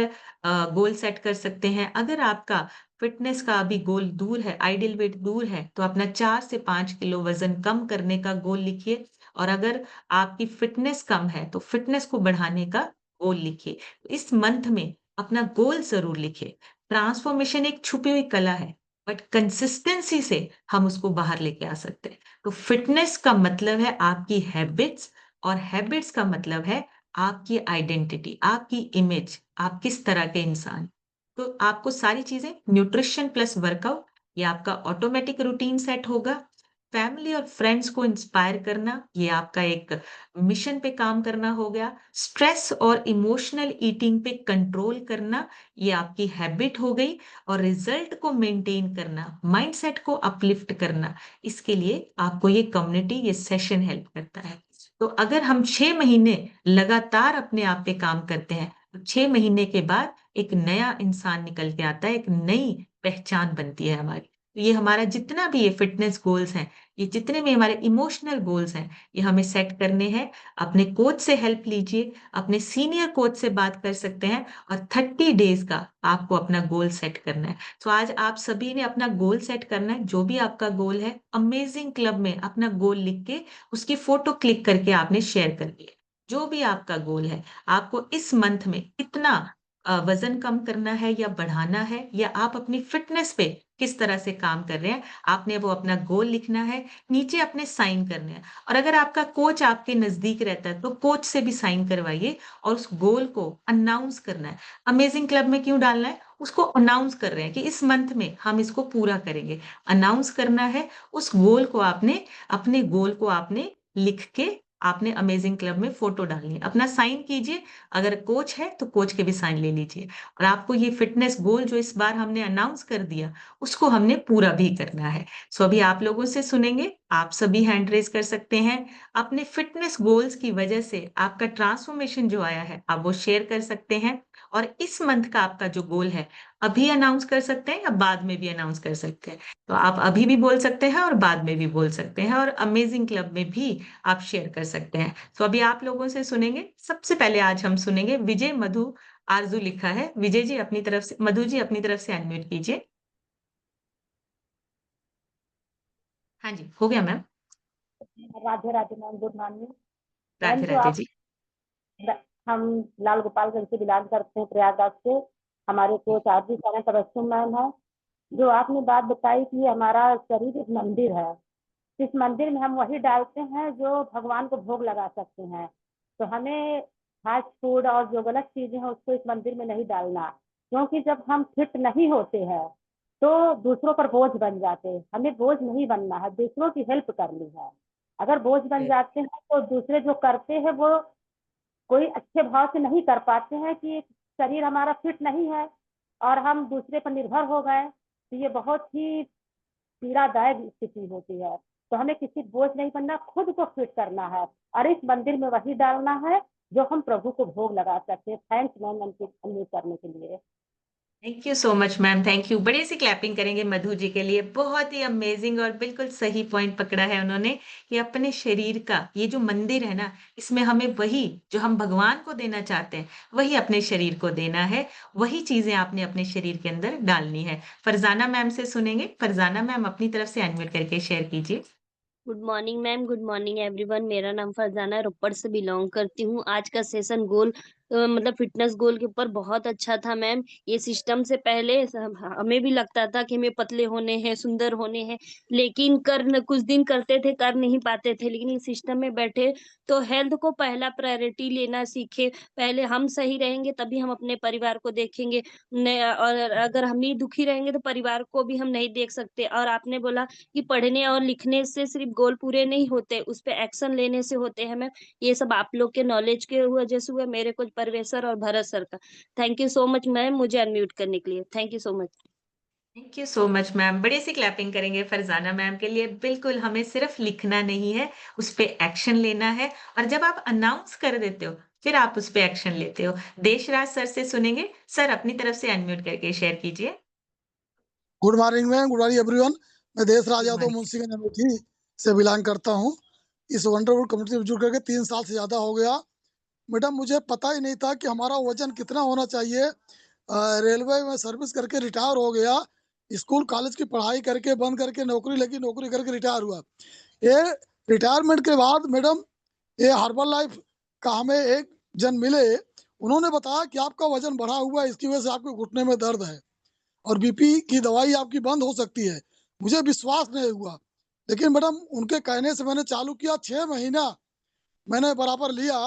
गोल सेट कर सकते हैं। अगर आपका फ़िटनेस का अभी गोल दूर है, आइडियल वेट दूर है, तो अपना 4 से 5 किलो वज़न कम करने का गोल लिखिए और अगर आपकी फ़िटनेस कम है, तो फ़िटनेस को बढ़ाने का गोल लिखिए। इस मंथ में अपना गोल ज़रूर लिखिए। ट्रांसफ़ॉर्मेशन एक छुपी हुई कला है, बट कंसिस्टेंसी से हम उसको बाहर लेके आ सकते हैं। तो फ़िटनेस का मतलब है आपकी हैबिट्स और हैबिट्स का मतलब है आपकी आइडेंटिटी, आपकी इमेज, आप किस तरह के इंसान। तो आपको सारी चीज़ें न्यूट्रिशन प्लस वर्कआउट, ये आपका ऑटोमैटिक रूटीन सेट होगा। फैमिली और फ्रेंड्स को इंस्पायर करना, ये आपका एक मिशन पे काम करना हो गया। स्ट्रेस और इमोशनल ईटिंग पे कंट्रोल करना, ये आपकी हैबिट हो गई और रिजल्ट को मेंटेन करना, माइंडसेट को अपलिफ्ट करना, इसके लिए आपको ये कम्युनिटी, ये सेशन हेल्प करता है। तो अगर हम 6 महीने लगातार अपने आप पे काम करते हैं, तो 6 महीने के बाद एक नया इंसान निकल के आता है, एक नई पहचान बनती है हमारी। तो ये हमारा जितना भी ये फिटनेस गोल्स हैं, ये जितने भी हमारे इमोशनल गोल्स हैं, ये हमें सेट करने हैं। अपने कोच से हेल्प लीजिए, अपने सीनियर कोच से बात कर सकते हैं और 30 डेज़ का आपको अपना गोल सेट करना है। तो आज आप सभी ने अपना गोल सेट करना है, जो भी आपका गोल है, अमेजिंग क्लब में अपना गोल लिख के उसकी फ़ोटो क्लिक करके आपने शेयर कर दिया। जो भी आपका गोल है, आपको इस मंथ में कितना वज़न कम करना है या बढ़ाना है या आप अपनी फ़िटनेस पे किस तरह से काम कर रहे हैं, आपने वो अपना गोल लिखना है, नीचे अपने साइन करने हैं और अगर आपका कोच आपके नज़दीक रहता है, तो कोच से भी साइन करवाइए और उस गोल को अनाउंस करना है। अमेजिंग क्लब में क्यों डालना है? उसको अनाउंस कर रहे हैं कि इस मंथ में हम इसको पूरा करेंगे। अनाउंस करना है, उस गोल को आपने अपने गोल को आपने लिख के आपने अमेजिंग क्लब में फोटो डालनी है। अपना साइन कीजिए, अगर कोच है तो कोच के भी साइन ले लीजिए। और आपको ये फिटनेस गोल जो इस बार हमने अनाउंस कर दिया, उसको हमने पूरा भी करना है। सो अभी आप लोगों से सुनेंगे, आप सभी हैंड रेज कर सकते हैं। अपने फिटनेस गोल्स की वजह से आपका ट्रांसफॉर्मेशन जो आया है, आप वो शेयर कर सकते हैं। और इस मंथ का आपका जो गोल है, अभी अनाउंस कर सकते हैं या बाद में भी अनाउंस कर सकते हैं। तो आप अभी भी बोल सकते हैं और बाद में भी बोल सकते हैं, और अमेजिंग क्लब में भी आप शेयर कर सकते हैं। तो अभी आप लोगों से सुनेंगे। सबसे पहले आज हम सुनेंगे विजय मधु आरजू लिखा है। विजय जी अपनी तरफ से, मधु जी अपनी तरफ से अनम्यूट कीजिए। हाँ जी, हो गया ma'am. Radhe Radhe ma'am, good morning ma'am. Radhe जो राधे आप जी। हम लाल गोपालगंज से बिलोंग करते हैं, प्रयागराज से। हमारे कोच आरती सारा तबस्सुम मैम है। जो आपने बात बताई कि हमारा शरीर एक मंदिर है, इस मंदिर में हम वही डालते हैं जो भगवान को भोग लगा सकते हैं। तो हमें फास्ट फूड और जो गलत चीजें हैं उसको इस मंदिर में नहीं डालना, क्योंकि जब हम फिट नहीं होते हैं तो दूसरों पर बोझ बन जाते हैं। हमें बोझ नहीं बनना है, दूसरों की हेल्प करनी है। अगर बोझ बन जाते हैं तो दूसरे जो करते हैं वो कोई अच्छे भाव से नहीं कर पाते हैं कि शरीर हमारा फिट नहीं है और हम दूसरे पर निर्भर हो गए, तो ये बहुत ही पीड़ादायक स्थिति होती है। तो हमें किसी बोझ नहीं बनना, खुद को फिट करना है और इस मंदिर में वही डालना है जो हम प्रभु को भोग लगा सकते हैं। थैंक्स मैम अनम्यूट करने के लिए। Thank you so much ma'am, thank you. बड़े सी क्लैपिंग करेंगे मधु जी के लिए। बहुत ही अमेजिंग और बिल्कुल सही पॉइंट पकड़ा है उन्होंने, कि अपने शरीर का ये जो मंदिर है ना, इसमें हमें वही जो हम भगवान को देना चाहते हैं, वही अपने शरीर को देना है। वही चीजें आपने अपने शरीर के अंदर डालनी है। फरजाना मैम से सुनेंगे। फरजाना मैम अपनी तरफ से अनम्यूट करके शेयर कीजिए। Good morning ma'am, good morning everyone. मेरा नाम फरजाना है, रोपड़ से बिलोंग करती हूँ। आज का सेशन गोल मतलब फिटनेस गोल के ऊपर बहुत अच्छा था मैम। ये सिस्टम से पहले हमें भी लगता था कि हमें पतले होने हैं, सुंदर होने हैं, लेकिन कुछ दिन करते थे, कर नहीं पाते थे। लेकिन इस सिस्टम में बैठे तो हेल्थ को पहला प्रायोरिटी लेना सीखे। पहले हम सही रहेंगे तभी हम अपने परिवार को देखेंगे। और अगर हम ही दुखी रहेंगे तो परिवार को भी हम नहीं देख सकते। और आपने बोला कि पढ़ने और लिखने से सिर्फ गोल पूरे नहीं होते, उस पे एक्शन लेने से होते हैं मैम। ये सब आप लोग के नॉलेज के वजह से हुआ, मेरे कुछ परवेश सर और भरत सर का। Thank you so much ma'am, मुझे अनम्यूट करने के लिए। Thank you so much. Thank you so much ma'am. बड़े सी क्लैपिंग करेंगे फरजाना मैम के लिए। बिल्कुल, हमें सिर्फ लिखना नहीं है, उस पे एक्शन लेना है। और जब आप अनाउंस कर देते हो, फिर आप उस पे एक्शन लेते हो। देशराज सर से सुनेंगे। सर अपनी तरफ से अनम्यूट करके शेयर कीजिए। Good morning ma'am, good morning everyone. मैं देश राज गुड यादव मॉर्निंग। मुंशीगंज अमेठी से बिलोंग करता हूँ। इस वंडरफुल कम्युनिटी में जुड़ करके 3 साल से ज़्यादा हो गया। मैडम मुझे पता ही नहीं था कि हमारा वजन कितना होना चाहिए। रेलवे में सर्विस करके रिटायर हो गया, स्कूल कॉलेज की पढ़ाई करके बंद करके नौकरी लगी, नौकरी करके रिटायर हुआ। ये रिटायरमेंट के बाद मैडम, ये हर्बल लाइफ का हमें एक जन मिले, उन्होंने बताया कि आपका वजन बढ़ा हुआ है, इसकी वजह से आपके घुटने में दर्द है और बीपी की दवाई आपकी बंद हो सकती है। मुझे विश्वास नहीं हुआ, लेकिन मैडम उनके कहने से मैंने चालू किया। 6 महीना मैंने बराबर लिया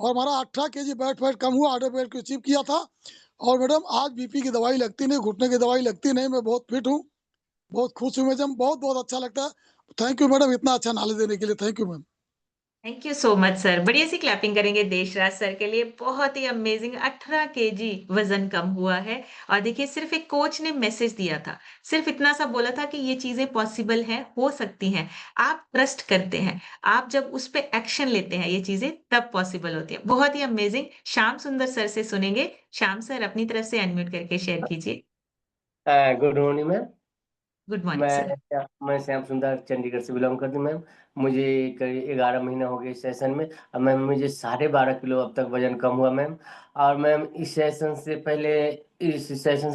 और हमारा 18 kg बैट फैट कम हुआ, ऑर्डर वेट को अचीव किया था। और मैडम आज बीपी की दवाई लगती नहीं, घुटने की दवाई लगती नहीं। मैं बहुत फिट हूँ, बहुत खुश हूँ मैडम, बहुत बहुत अच्छा लगता है। थैंक यू मैडम, इतना अच्छा नॉलेज देने के लिए। Thank you ma'am. Thank you so much sir. बढ़िया सी क्लैपिंग करेंगे देशराज सर के लिए। बहुत ही अमेजिंग, 18 kg वजन कम हुआ है। और देखिए, सिर्फ एक कोच ने मैसेज दिया था, सिर्फ इतना सा बोला था कि ये चीजें पॉसिबल हैं, हो सकती हैं। आप ट्रस्ट करते हैं, आप जब उस पे एक्शन लेते हैं, ये चीजें तब पॉसिबल होती है। बहुत ही अमेजिंग। श्याम सुंदर सर से सुनेंगे। श्याम सर अपनी तरफ से अनम्यूट करके शेयर कीजिए। Good morning ma'am. Good morning मैं सर। मैं श्याम सुंदर चंडीगढ़ से बिलोंग करती हूँ मैम। मुझे करीब 11 महीने हो गए इस सेशन में। अब मैम मुझे 12.5 किलो अब तक वजन कम हुआ मैम। और मैम इस सेशन से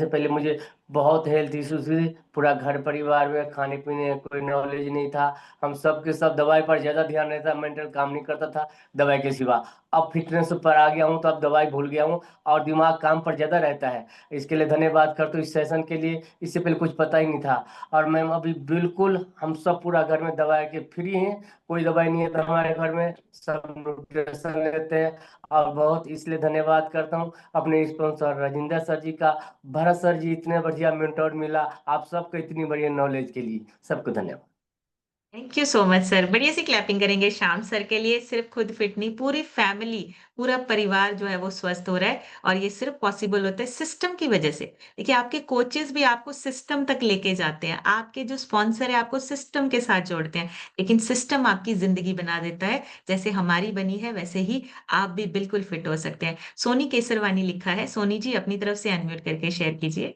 पहले मुझे बहुत हेल्थ इश्यूज थी। पूरा घर परिवार में खाने पीने कोई नॉलेज नहीं था। हम सब के सब दवाई पर ज़्यादा ध्यान रहता, मेंटल काम नहीं करता था दवाई के सिवा। अब फिटनेस पर आ गया हूँ तो अब दवाई भूल गया हूँ और दिमाग काम पर ज़्यादा रहता है। इसके लिए धन्यवाद करता हूँ इस सेशन के लिए। इससे पहले कुछ पता ही नहीं था। और मैम अभी बिल्कुल हम सब पूरा घर में दवाई के फ्री हैं, कोई दवाई नहीं है तो हमारे घर में सब न्यूट्रिशन लेते हैं। और बहुत इसलिए धन्यवाद करता हूँ अपने स्पॉन्सर राजिंदर सर जी का, भरत सर जी, इतने बढ़िया मेंटोर मिला, आप सबको इतनी बढ़िया नॉलेज के लिए सबको धन्यवाद। Thank you so much sir. बढ़िया सी क्लैपिंग करेंगे श्याम सर के लिए। सिर्फ खुद फिट नहीं, पूरी फैमिली, पूरा परिवार जो है वो स्वस्थ हो रहा है, और ये सिर्फ पॉसिबल होता है सिस्टम की वजह से। देखिए, आपके कोचेस भी आपको सिस्टम तक लेके जाते हैं, आपके जो स्पॉन्सर है आपको सिस्टम के साथ जोड़ते हैं, लेकिन सिस्टम आपकी जिंदगी बना देता है। जैसे हमारी बनी है वैसे ही आप भी बिल्कुल फिट हो सकते हैं। सोनी केसरवानी लिखा है। सोनी जी, अपनी तरफ से अनम्यूट करके शेयर कीजिए।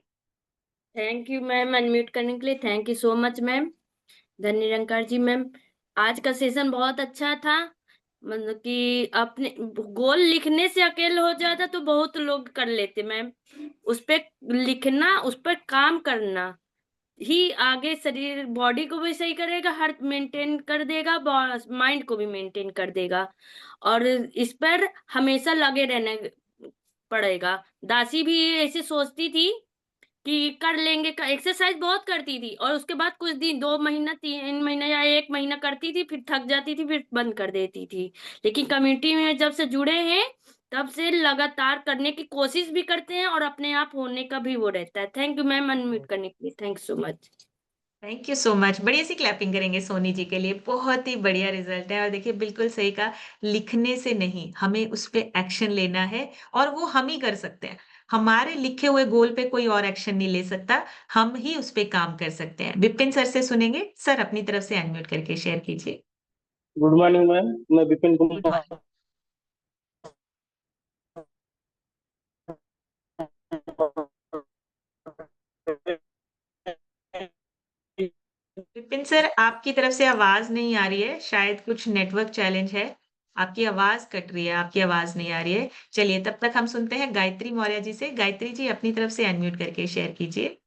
थैंक यू मैम, अनम्यूट करने के लिए thank you so much ma'am. धन निरंकार जी मैम, आज का सेशन बहुत अच्छा था। मतलब कि अपने गोल लिखने से अकेले हो जाता तो बहुत लोग कर लेते मैम। उस पे लिखना, उस पर काम करना ही आगे शरीर बॉडी को भी सही करेगा, हार्ट मेंटेन कर देगा, माइंड को भी मेंटेन कर देगा। और इस पर हमेशा लगे रहना पड़ेगा। दासी भी ऐसे सोचती थी कि कर लेंगे, एक्सरसाइज बहुत करती थी और उसके बाद कुछ दिन, 2 महीना 3 महीना या 1 महीना करती थी, फिर थक जाती थी, फिर बंद कर देती थी। लेकिन कम्युनिटी में जब से जुड़े हैं तब से लगातार करने की कोशिश भी करते हैं और अपने आप होने का भी वो रहता है। थैंक यू मैम, अनम्यूट करने के लिए thank so much. Thank you so much. बढ़िया सी क्लैपिंग करेंगे सोनी जी के लिए। बहुत ही बढ़िया रिजल्ट है, और देखिए बिल्कुल सही कहा, लिखने से नहीं, हमें उस पे एक्शन लेना है, और वो हम ही कर सकते हैं। हमारे लिखे हुए गोल पे कोई और एक्शन नहीं ले सकता, हम ही उस पे काम कर सकते हैं। विपिन सर से सुनेंगे। सर, अपनी तरफ से अनम्यूट करके शेयर कीजिए। गुड मॉर्निंग मैम, मैं Vipin good Kumar. Morning. Vipin sir, आपकी तरफ से आवाज नहीं आ रही है, शायद कुछ नेटवर्क चैलेंज है। आपकी आवाज कट रही है, आपकी आवाज नहीं आ रही है। चलिए, तब तक हम सुनते हैं गायत्री मौर्य जी से। गायत्री जी, अपनी तरफ से अनम्यूट करके शेयर कीजिए।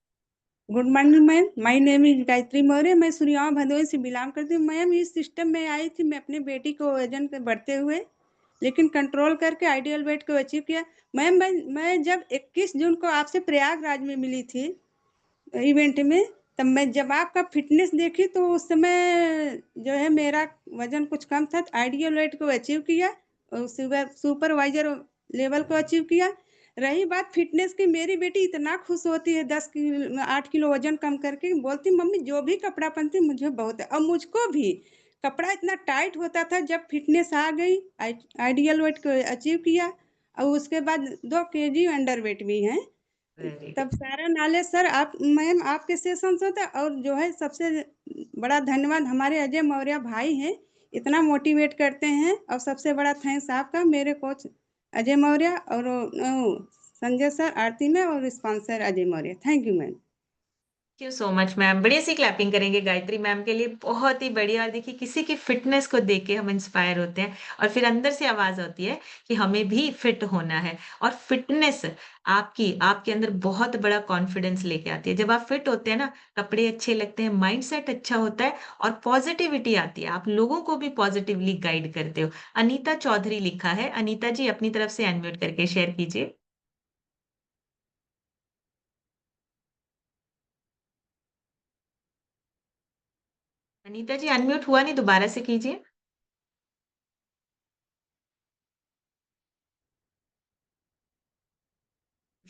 Good morning ma'am, my name is Gayatri Maurya. मैं सूर्यावा भदोही से बिलोंग करती हूँ। मैम, इस सिस्टम में आई थी मैं अपनी बेटी को वजन के बढ़ते हुए, लेकिन कंट्रोल करके आइडियल वेट को अचीव किया। मैम, मैं जब 21 जून को आपसे प्रयागराज में मिली थी इवेंट में, तब मैं जब आपका फिटनेस देखी तो उस समय जो है मेरा वजन कुछ कम था, आइडियल वेट को अचीव किया और सुपरवाइजर लेवल को अचीव किया। रही बात फिटनेस की, मेरी बेटी इतना खुश होती है 8 किलो वजन कम करके, बोलती मम्मी जो भी कपड़ा पहनती मुझे बहुत है। और मुझको भी कपड़ा इतना टाइट होता था, जब फिटनेस आ गई आइडियल वेट को अचीव किया, और उसके बाद 2 kg अंडर वेट भी है। वेरी तब गुड। सारा नॉलेज सर आप मैम आपके सेशन से होता है। और जो है सबसे बड़ा धन्यवाद हमारे अजय मौर्य भाई हैं, इतना मोटिवेट करते हैं। और सबसे बड़ा थैंक्स आपका, मेरे कोच अजय मौर्य और संजय सर आरती में, और sponsor Ajay Maurya. Thank you ma'am. Thank you so much ma'am. बढ़िया सी क्लैपिंग करेंगे गायत्री मैम के लिए। बहुत ही बढ़िया। और देखिए, किसी की फिटनेस को देख के हम इंस्पायर होते हैं, और फिर अंदर से आवाज आती है कि हमें भी फिट होना है। और फिटनेस आपकी, आपके अंदर बहुत बड़ा कॉन्फिडेंस लेके आती है। जब आप फिट होते हैं ना, कपड़े अच्छे लगते हैं, माइंडसेट अच्छा होता है, और पॉजिटिविटी आती है। आप लोगों को भी पॉजिटिवली गाइड करते हो। अनीता चौधरी लिखा है। अनीता जी, अपनी तरफ से अनम्यूट करके शेयर कीजिए। अनीता जी, अनम्यूट हुआ नहीं, दोबारा से कीजिए।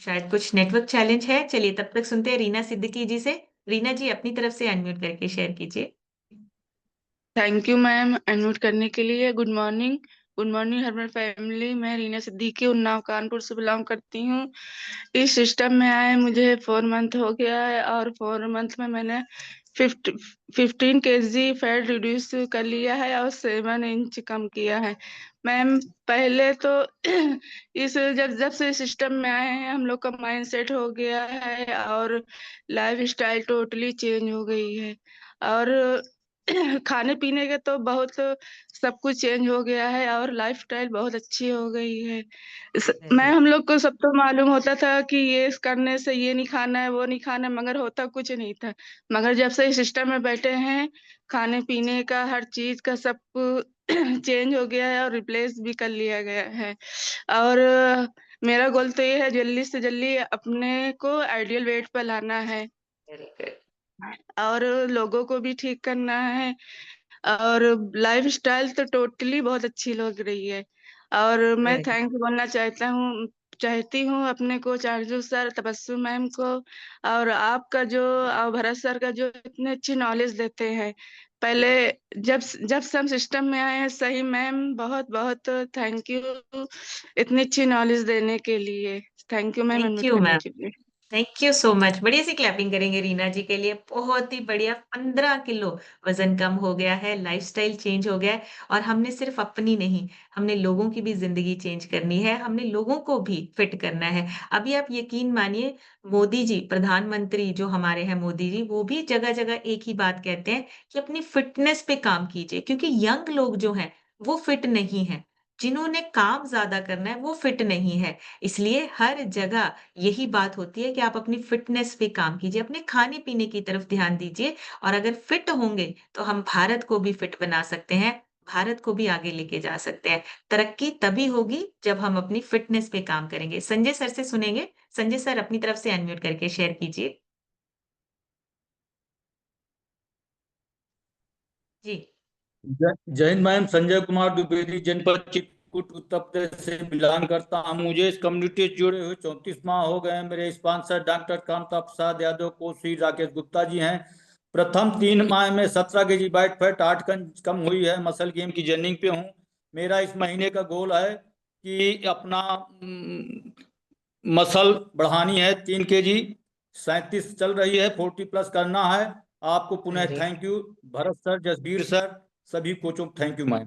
शायद कुछ नेटवर्क चैलेंज है। चलिए, तब तक सुनते हैं रीना सिद्दीकी जी से। रीना जी, अपनी तरफ से अनम्यूट करके शेयर कीजिए। थैंक यू मैम अनम्यूट करने के लिए। गुड मॉर्निंग, गुड मॉर्निंग हर फैमिली। मैं रीना सिद्दीकी उन्नाव कानपुर से बिलोंग करती हूँ। इस सिस्टम में आए मुझे 4 मंथ हो गया है, और 4 मंथ में मैंने 15 kg फैट रिड्यूस कर लिया है और 7 इंच कम किया है। मैम, पहले तो इस जब जब से सिस्टम में आए हैं हम लोग का माइंड सेट हो गया है, और लाइफ स्टाइल टोटली चेंज हो गई है। और खाने पीने के तो बहुत सब कुछ चेंज हो गया है, और लाइफस्टाइल बहुत अच्छी हो गई है। मैं, वेरी हम लोग को सब तो मालूम होता था कि ये करने से ये नहीं खाना है वो नहीं खाना है, मगर होता कुछ नहीं था। मगर जब से इस सिस्टम में बैठे हैं, खाने पीने का हर चीज का सब चेंज हो गया है और रिप्लेस भी कर लिया गया है। और मेरा गोल तो ये है जल्दी से जल्दी अपने को आइडियल वेट पर लाना है, वेरी गुड। और लोगों को भी ठीक करना है। और लाइफ स्टाइल तो टोटली बहुत अच्छी लग रही है। और मैं वेरी थैंक बोलना चाहता हूँ चाहती हूँ अपने कोच आरजू सर, तबस्सुम मैम को और आपका जो भरत सर का जो इतनी अच्छी नॉलेज देते हैं। पहले जब जब से हम सिस्टम में आए हैं, सही मैम बहुत-बहुत थैंक यू इतनी अच्छी नॉलेज देने के लिए। Thank you ma'am thank unmute you करने मैम। के लिए। Thank you so much. बढ़िया सी क्लैपिंग करेंगे रीना जी के लिए। बहुत ही बढ़िया, 15 किलो वजन कम हो गया है, लाइफस्टाइल चेंज हो गया है और हमने सिर्फ अपनी नहीं, हमने लोगों की भी जिंदगी चेंज करनी है, हमने लोगों को भी फिट करना है। अभी आप यकीन मानिए, मोदी जी, प्रधानमंत्री जो हमारे हैं मोदी जी, वो भी जगह जगह एक ही बात कहते हैं कि अपनी फिटनेस पे काम कीजिए, क्योंकि यंग लोग जो हैं वो फिट नहीं है। जिन्होंने काम ज्यादा करना है वो फिट नहीं है। इसलिए हर जगह यही बात होती है कि आप अपनी फिटनेस पे काम कीजिए, अपने खाने-पीने की तरफ ध्यान दीजिए और अगर फिट होंगे, तो हम भारत को भी फिट बना सकते हैं, भारत को भी आगे लेके जा सकते हैं। तरक्की तभी होगी जब हम अपनी फिटनेस पे काम करेंगे। संजय सर से सुनेंगे। संजय सर अपनी तरफ से अनम्यूट करके शेयर कीजिए। जी। जय हिंद मैम। संजय कुमार द्विवेदी, जनपद चित्रकूट, उत्तर प्रदेश से बिलोंग करता हूँ। मुझे इस कम्युनिटी से जुड़े हुए 34 माह हो गए हैं। मेरे sponsor doctor Kamta Prasad Yadav, coach Shri Rakesh Gupta ji हैं। प्रथम 3 माह में 17 केजी बाइट फैट 8 कम हुई है। मसल गेम की जर्निंग पे हूँ। मेरा इस महीने का गोल है कि अपना मसल बढ़ानी है। 3 केजी 37 चल रही है, 40 प्लस करना है। आपको पुनः अरे! Thank you Bharat sir, Jasbir sir, सभी कोचों को thank you ma'am.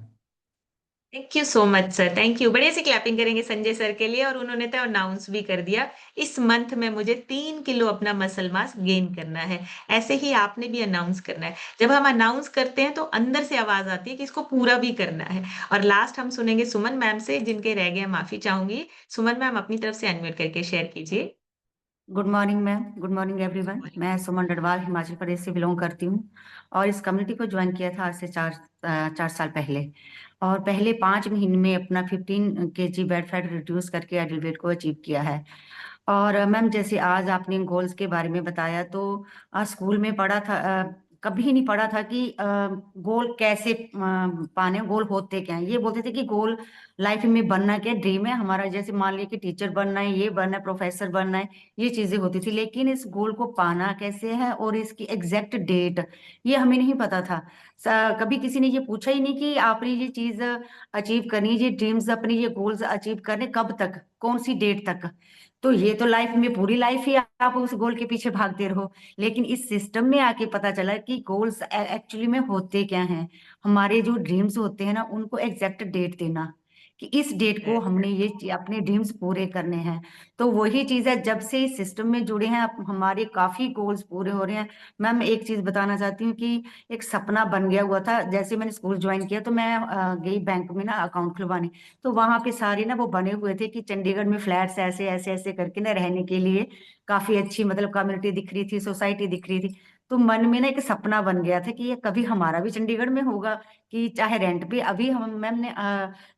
Thank you so much sir, thank you. बढ़िया से क्लैपिंग करेंगे संजय सर के लिए और उन्होंने तो अनाउंस भी कर दिया, इस मंथ में मुझे 3 किलो अपना मसल मास गेन करना है। ऐसे ही आपने भी अनाउंस करना है। जब हम अनाउंस करते हैं तो अंदर से आवाज़ आती है कि इसको पूरा भी करना है। और लास्ट हम सुनेंगे सुमन मैम से, जिनके रह गए माफ़ी चाहूँगी। सुमन मैम अपनी तरफ से अनम्यूट करके शेयर कीजिए। Good morning ma'am, good morning everyone. मैं सुमन डडवाल हिमाचल प्रदेश से बिलोंग करती हूँ और इस कम्युनिटी को ज्वाइन किया था आज से 4 साल पहले। और पहले 5 महीने में अपना 15 केजी बैड फैट रिड्यूस करके आइडियल वेट को अचीव किया है। और मैम जैसे आज आपने गोल्स के बारे में बताया तो स्कूल में पढ़ा था, कभी नहीं पढ़ा था कि गोल कैसे पाने, गोल होते क्या हैं। ये बोलते थे कि गोल लाइफ में बनना क्या ड्रीम है हमारा, जैसे मान लिया कि टीचर बनना है, ये बनना है, प्रोफेसर बनना है, ये चीजें होती थी। लेकिन इस गोल को पाना कैसे है और इसकी एग्जैक्ट डेट ये हमें नहीं पता था। कभी किसी ने ये पूछा ही नहीं कि आपने ये चीज अचीव करनी है, ये ड्रीम्स अपने ये गोल्स अचीव करने कब तक, कौन सी डेट तक। तो ये तो लाइफ में पूरी लाइफ ही आप उस गोल के पीछे भागते रहो। लेकिन इस सिस्टम में आके पता चला कि गोल्स एक्चुअली में होते क्या हैं। हमारे जो ड्रीम्स होते हैं ना, उनको एग्जैक्ट डेट देना कि इस डेट को हमने ये अपने ड्रीम्स पूरे करने हैं। तो वही चीज है, जब से इस सिस्टम में जुड़े हैं अब हमारे काफी गोल्स पूरे हो रहे हैं। मैम मैं एक चीज बताना चाहती हूँ कि एक सपना बन गया हुआ था। जैसे मैंने स्कूल ज्वाइन किया तो मैं गई बैंक में ना अकाउंट खुलवाने। तो वहां पे सारे ना वो बने हुए थे कि चंडीगढ़ में फ्लैट्स ऐसे ऐसे ऐसे करके ना रहने के लिए काफी अच्छी मतलब कम्युनिटी दिख रही थी, सोसाइटी दिख रही थी। तो मन में ना एक सपना बन गया था कि ये कभी हमारा भी चंडीगढ़ में होगा, कि चाहे रेंट पे, अभी हम मैम ने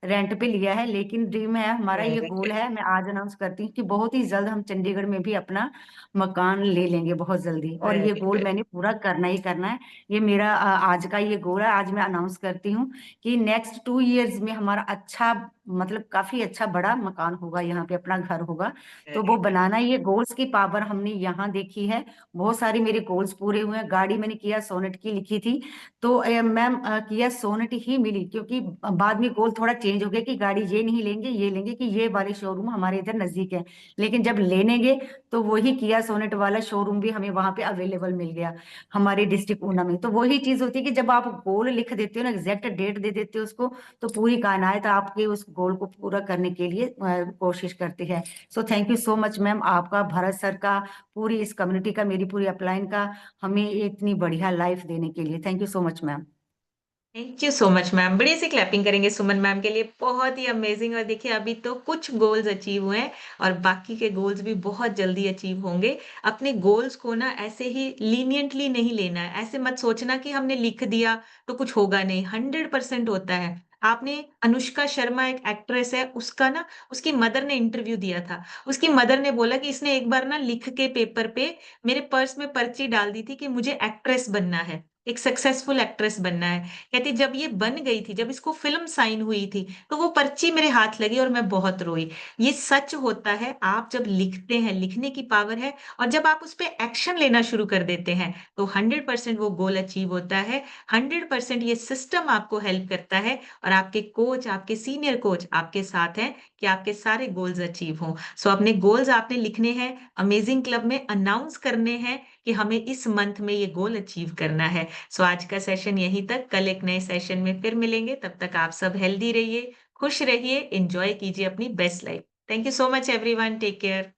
रेंट पे लिया है, लेकिन ड्रीम है हमारा, ये गोल है। मैं आज अनाउंस करती हूँ कि बहुत ही जल्द हम चंडीगढ़ में भी अपना मकान ले लेंगे, बहुत जल्दी। और ये गोल मैंने पूरा करना ही करना है। ये मेरा आज का ये गोल है। आज मैं अनाउंस करती हूँ कि नेक्स्ट 2 इयर्स में हमारा अच्छा मतलब काफी अच्छा बड़ा मकान होगा, यहाँ पे अपना घर होगा। तो वो बनाना, ये गोल्स की पावर हमने यहाँ देखी है। बहुत सारे मेरे गोल्स पूरे हुए हैं। गाड़ी मैंने किया सोनेट की लिखी थी, तो मैम किया सोनेट ही मिली, क्योंकि बाद में गोल थोड़ा चेंज हो गया कि गाड़ी ये नहीं लेंगे, ये लेंगे कि ये वाले शोरूम हमारे इधर नजदीक है। लेकिन जब लेने गए तो वही किया सोनेट वाला शोरूम भी हमें वहां पे अवेलेबल मिल गया हमारे डिस्ट्रिक्ट ऊना में। तो वही चीज होती है कि जब आप गोल लिख देते हो ना, एग्जैक्ट डेट दे देते हो उसको, तो पूरी कायनात आपके उस गोल को पूरा करने के लिए कोशिश करती है। So thank you so much ma'am, आपका, भरत सर का, पूरी इस कम्युनिटी का, मेरी पूरी अपलाइन का, हमें इतनी बढ़िया लाइफ देने के लिए। Thank you so much ma'am. Thank you so much ma'am. बड़ी सी क्लैपिंग करेंगे सुमन मैम के लिए। बहुत ही अमेजिंग। और देखिए अभी तो कुछ गोल्स अचीव हुए हैं और बाकी के गोल्स भी बहुत जल्दी अचीव होंगे। अपने गोल्स को ना ऐसे ही लीनियंटली नहीं लेना है। ऐसे मत सोचना कि हमने लिख दिया तो कुछ होगा नहीं। 100% होता है। आपने अनुष्का शर्मा एक एक्ट्रेस है, उसका ना उसकी मदर ने इंटरव्यू दिया था। उसकी मदर ने बोला कि इसने एक बार ना लिख के पेपर पे मेरे पर्स में पर्ची डाल दी थी कि मुझे एक्ट्रेस बनना है। एक सक्सेसफुल एक्ट्रेस बनना है। कहती जब ये बन गई थी, जब इसको फिल्म साइन हुई थी, तो वो पर्ची मेरे हाथ लगी और मैं बहुत रोई। ये सच होता है, आप जब लिखते हैं, लिखने की पावर है, और जब आप उस पे एक्शन लेना शुरू कर देते हैं तो 100% वो गोल अचीव होता है। 100% ये सिस्टम आपको हेल्प करता है, और आपके कोच, आपके सीनियर कोच आपके साथ हैं कि आपके सारे गोल्स अचीव हों। सो अपने गोल्स आपने लिखने हैं, अमेजिंग क्लब में अनाउंस करने हैं कि हमें इस मंथ में ये गोल अचीव करना है। सो आज का सेशन यहीं तक, कल एक नए सेशन में फिर मिलेंगे। तब तक आप सब हेल्दी रहिए, खुश रहिए, एंजॉय कीजिए अपनी best life. Thank you so much everyone, take care.